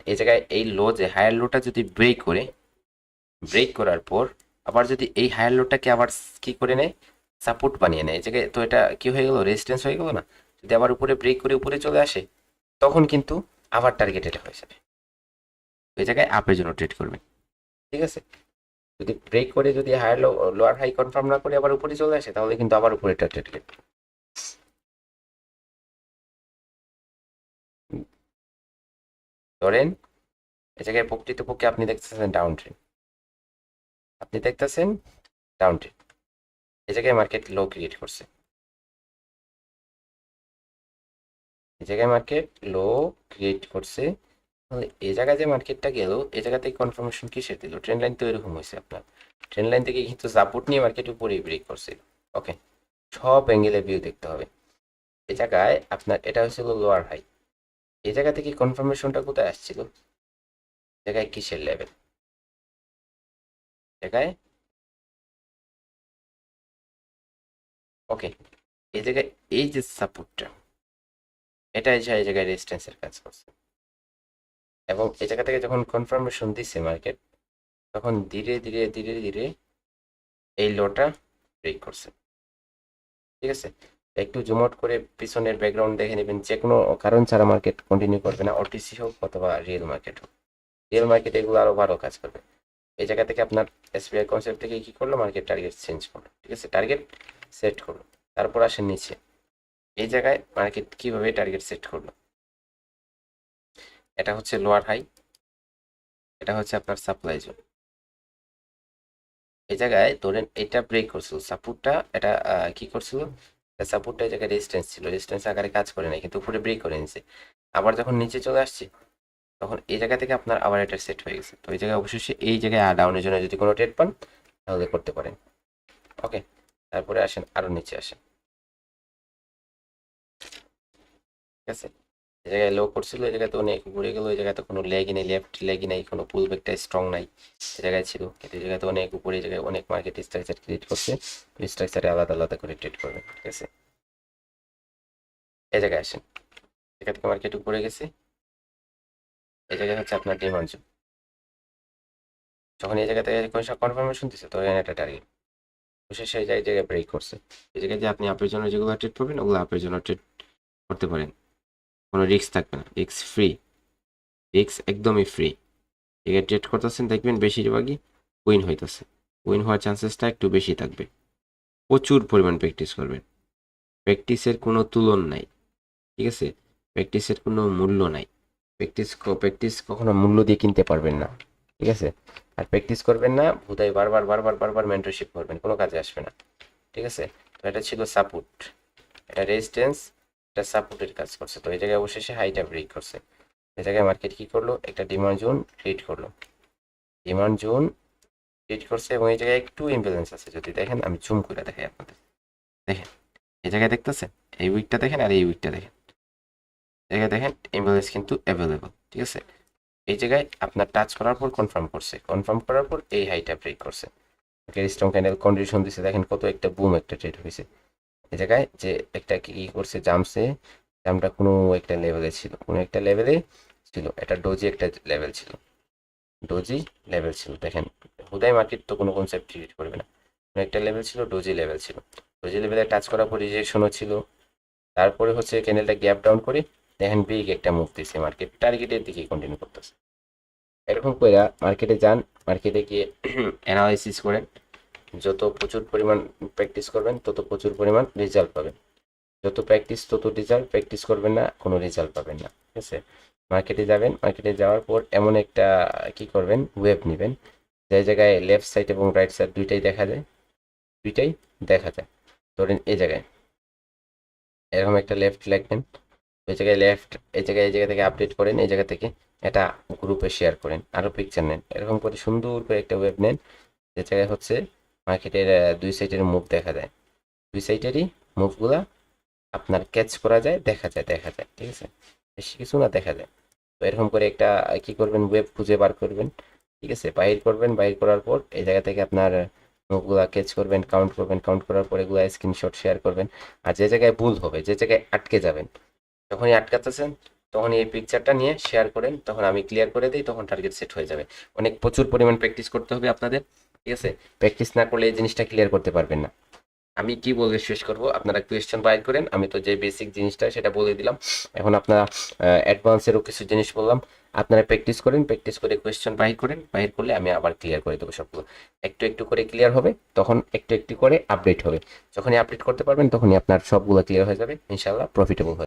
এই জায়গায় এই লো, যে হায়ার লোটা যদি ব্রেক করার পর আবার যদি এই হায়ার লোটাকে আবার কি করে নেয়, সাপোর্ট বানিয়ে নেয় এই জায়গায়, তো এটা কি হয়ে গেল, রেজিস্ট্যান্স হয়ে গেল না। যদি আবার উপরে ব্রেক করে উপরে চলে আসে, তখন কিন্তু আবার টার্গেট এটা হয়ে যাবে। এই জায়গায় আপের জন্য ট্রেড করবেন। ঠিক আছে, যদি ব্রেক করে যদি হায়ার লোয়ার হাই কনফার্ম না করে আবার উপরে চলে আসে, তাহলে কিন্তু আবার উপরে এটা ট্রেড করবে। ধরেন এই জায়গায় প্রকৃতপক্ষে আপনি দেখতেছেন ডাউন ট্রেন্ড, এই জায়গায় মার্কেট লো ক্রিয়েট করছে, তাহলে এই জায়গায় যে মার্কেটটা গেল, এই জায়গা থেকে কনফার্মেশন কিসের দিল, ট্রেন লাইন তো এরকম হয়েছে আপনার। ট্রেন লাইন থেকে কিন্তু সাপোর্ট নিয়ে মার্কেট উপরেই ব্রেক করছে। ওকে, সব অ্যাঙ্গেলের ভিউ দেখতে হবে। এই জায়গায় আপনার এটা হয়েছিল লোয়ার হাই, এই জায়গা থেকে কনফার্মেশনটা কোথায় আসছিল, জায়গায় কিসের লেভেল, জায়গায় ওকে, এই জায়গায় এই যে সাপোর্টটা, এটা এসে এই জায়গায় রেজিস্ট্যান্সের কাজ করছে, এবং এই জায়গা থেকে যখন কনফার্মেশন দিচ্ছে মার্কেট, তখন ধীরে ধীরে এই লোটা ব্রেক করছে। ঠিক আছে, একটু জুম আউট করে পিছনের ব্যাকগ্রাউন্ড দেখে নেবেন। যে কোনো কারণ ছাড়া মার্কেট কন্টিনিউ করবে না, ওটিসি হোক অথবা রিয়েল মার্কেট হোক। রিয়েল মার্কেট এগুলো আরো ভালো কাজ করবে। এই জায়গা থেকে আপনার এসবিআই কনসেপ্ট থেকে কি করলো, মার্কেট টার্গেট চেঞ্জ করলো। ঠিক আছে, টার্গেট সেট করলো, তারপর আসেন নিচে। এই জায়গায় মার্কেট কিভাবে টার্গেট সেট করলো, এটা হচ্ছে লোয়ার হাই, এটা হচ্ছে আপনার সাপ্লাই জোন। এই জায়গায় ধরেন এটা ব্রেক করছিল, সাপোর্টটা এটা কি করছিল, সাপোর্টটা এই জায়গায় রেজিস্ট্যান্স ছিল, রেজিস্ট্যান্স আকারে কাজ করে নাই, কিন্তু উপরে ব্রেক করে নিছে। আবার যখন নিচে চলে আসছে, তখন এই জায়গা থেকে আপনার আবার এটা সেট হয়ে গেছে। তো এই জায়গায় অবশ্যই এই জায়গায় ডাউনের জন্য যদি কোনো ট্রেড পান তাহলে করতে পারেন। ওকে, তারপরে আসেন আরো নিচে আসেন। ঠিক আছে, এই জায়গায় লো করছিল, এই জায়গায় তো অনেক ঘুরে গেল, এই জায়গায় তো কোনো লেগই নেই, লেফট লেগই নাই, কোনো পুল ব্যাকটা স্ট্রং নাই, এই জায়গায় ছিল। কিন্তু এই জায়গায় তো অনেক উপরে, এই জায়গায় অনেক মার্কেট স্ট্রাকচার ক্রিয়েট করছে, স্ট্রাকচারে আলাদা আলাদা করে ট্রেড করবেন। ঠিক আছে, এই জায়গায় আসেন, এখান থেকে মার্কেট উপরে গেছে, এই জায়গায় হচ্ছে আপনার ডিমান্ড জোন। যখন এই জায়গা থেকে কনফার্মেশন দিচ্ছে, তখন একটা টার্গেট সেই জায়গায় ব্রেক করছে। এই জায়গায় যে আপনি আপের জন্য যেগুলো ট্রেড করবেন, ওগুলো আপের জন্য ট্রেড করতে পারেন, কোনো রিস্ক থাকবে না, রিস্ক একদমই ফ্রি। জায়গায় ট্রেড করতেছেন, দেখবেন বেশিরভাগই উইন হইতেছে, উইন হওয়ার চান্সেসটা একটু বেশি থাকবে। প্রচুর পরিমাণ প্র্যাকটিস করবেন, প্র্যাকটিসের কোনো তুলন নাই। ঠিক আছে, প্র্যাকটিসের কোনো মূল্য নাই, প্র্যাকটিস কখনো মূল্য দিয়ে কিনতে পারবেন না। ঠিক আছে, আর প্র্যাকটিস করবেন না হুদাই বারবার মেন্টরশিপ করবেন, কোনো কাজে আসবে না। ঠিক আছে, তো এটা ছিল সাপোর্ট, এটা রেজিস্ট্যান্স, এটা সাপোর্টের কাজ করছে। তো এই জায়গায় অবশেষে হাইটা ব্রেক করছে। এই জায়গায় মার্কেট কি করলো, একটা ডিমান্ড জোন ক্রিয়েট করলো, এবং এই জায়গায় একটু ইমব্যালেন্স আছে। যদি দেখেন, আমি জুম করে দেখাই আপনাদের, দেখেন এই জায়গায় দেখতেছেন, এই উইকটা দেখেন আর এই উইকটা দেখেন, জায়গায় দেখেন ইমব্যালেন্স কিন্তু অ্যাভেলেবল। ঠিক আছে, এই জায়গায় আপনার টাচ করার পর কনফার্ম করার পর এই হাইটা ব্রেক করছে, স্ট্রং ক্যান্ডেল কন্ডিশন দিছে, দেখেন কত একটা বুম একটা ট্রেড হয়েছে। এই জায়গায় যে একটা কি করছে, জামটা কোনো একটা লেভেলে ছিল, এটা ডোজি একটা লেভেল ছিল, দেখেন হুদাই মার্কেট তো কোনো কনসেপ্ট ক্রিয়েট করবে না, কোনো একটা লেভেল ছিল, ডোজি লেভেলে টাচ করার পর রিজেকশনও ছিল। তারপরে হচ্ছে ক্যান্ডেলটা গ্যাপ ডাউন করে দেখেন বিগ একটা মুভ দিচ্ছে, মার্কেট টার্গেটের দিকে কন্টিনিউ করতেছে। এরকম করে মার্কেটে যান, মার্কেটে গিয়ে অ্যানালাইসিস করেন। যত প্রচুর পরিমাণ প্র্যাকটিস করবেন তত প্রচুর পরিমাণ রেজাল্ট পাবেন। যত প্র্যাকটিস তত রেজাল্ট, প্র্যাকটিস করবেন না কোনো রেজাল্ট পাবেন না, ঠিক আছে। মার্কেটে যাবেন, মার্কেটে যাওয়ার পর এমন একটা কি করবেন, ওয়েব নেবেন যে জায়গায় লেফট সাইড এবং রাইট সাইড দুইটাই দেখা যায়, দুইটাই দেখা যায়। ধরেন এই জায়গায় এরকম একটা লেফট লিখবেন, ওই জায়গায় লেফট, এই জায়গা থেকে আপডেট করেন, এই জায়গা থেকে এটা গ্রুপে শেয়ার করেন, আরও পিকচার নেন, এরকম করে সুন্দর করে একটা ওয়েব নেন যে জায়গায় হচ্ছে মার্কেটের দুই সাইডের মুভ দেখা যায়, দুই সাইডেরই মুভগুলা আপনার ক্যাচ করা যায়, দেখা যায়, ঠিক আছে, বেশি কিছু না দেখা যায়। তো এরকম করে একটা কি করবেন, ওয়েব খুঁজে বার করবেন, ঠিক আছে, বাহির করবেন, বাহির করার পর এই জায়গা থেকে আপনার মুভগুলা ক্যাচ করবেন, কাউন্ট করবেন, কাউন্ট করার পর এগুলো স্ক্রিনশট শেয়ার করবেন। আর যে জায়গায় ভুল হবে, যে জায়গায় আটকে যাবেন, যখনই আটকাতেছেন তখন এই পিকচারটা নিয়ে শেয়ার করেন, তখন আমি ক্লিয়ার করে দিই, তখন টার্গেট সেট হয়ে যাবে। অনেক প্রচুর পরিমাণ প্র্যাকটিস করতে হবে আপনাদের, ঠিক আছে। প্র্যাকটিস না করলে এই জিনিসটা ক্লিয়ার করতে পারবেন না। আমি কি বলে শেষ করব, আপনারা কোয়েশ্চেন বাইর করেন, আমি তো যে বেসিক জিনিসটা সেটা বলে দিলাম। এখন আপনারা অ্যাডভান্সেরও কিছু জিনিস বললাম, আপনারা প্র্যাকটিস করেন, প্র্যাকটিস করে কোয়েশ্চেন বাহির করেন, বাহির করলে আমি আবার ক্লিয়ার করে দেবো সবগুলো। একটু একটু করে ক্লিয়ার হবে, তখন একটু একটু করে আপডেট হবে, যখনই আপডেট করতে পারবেন তখনই আপনার সবগুলো ক্লিয়ার হয়ে যাবে, ইনশাআল্লাহ প্রফিটেবল হবে।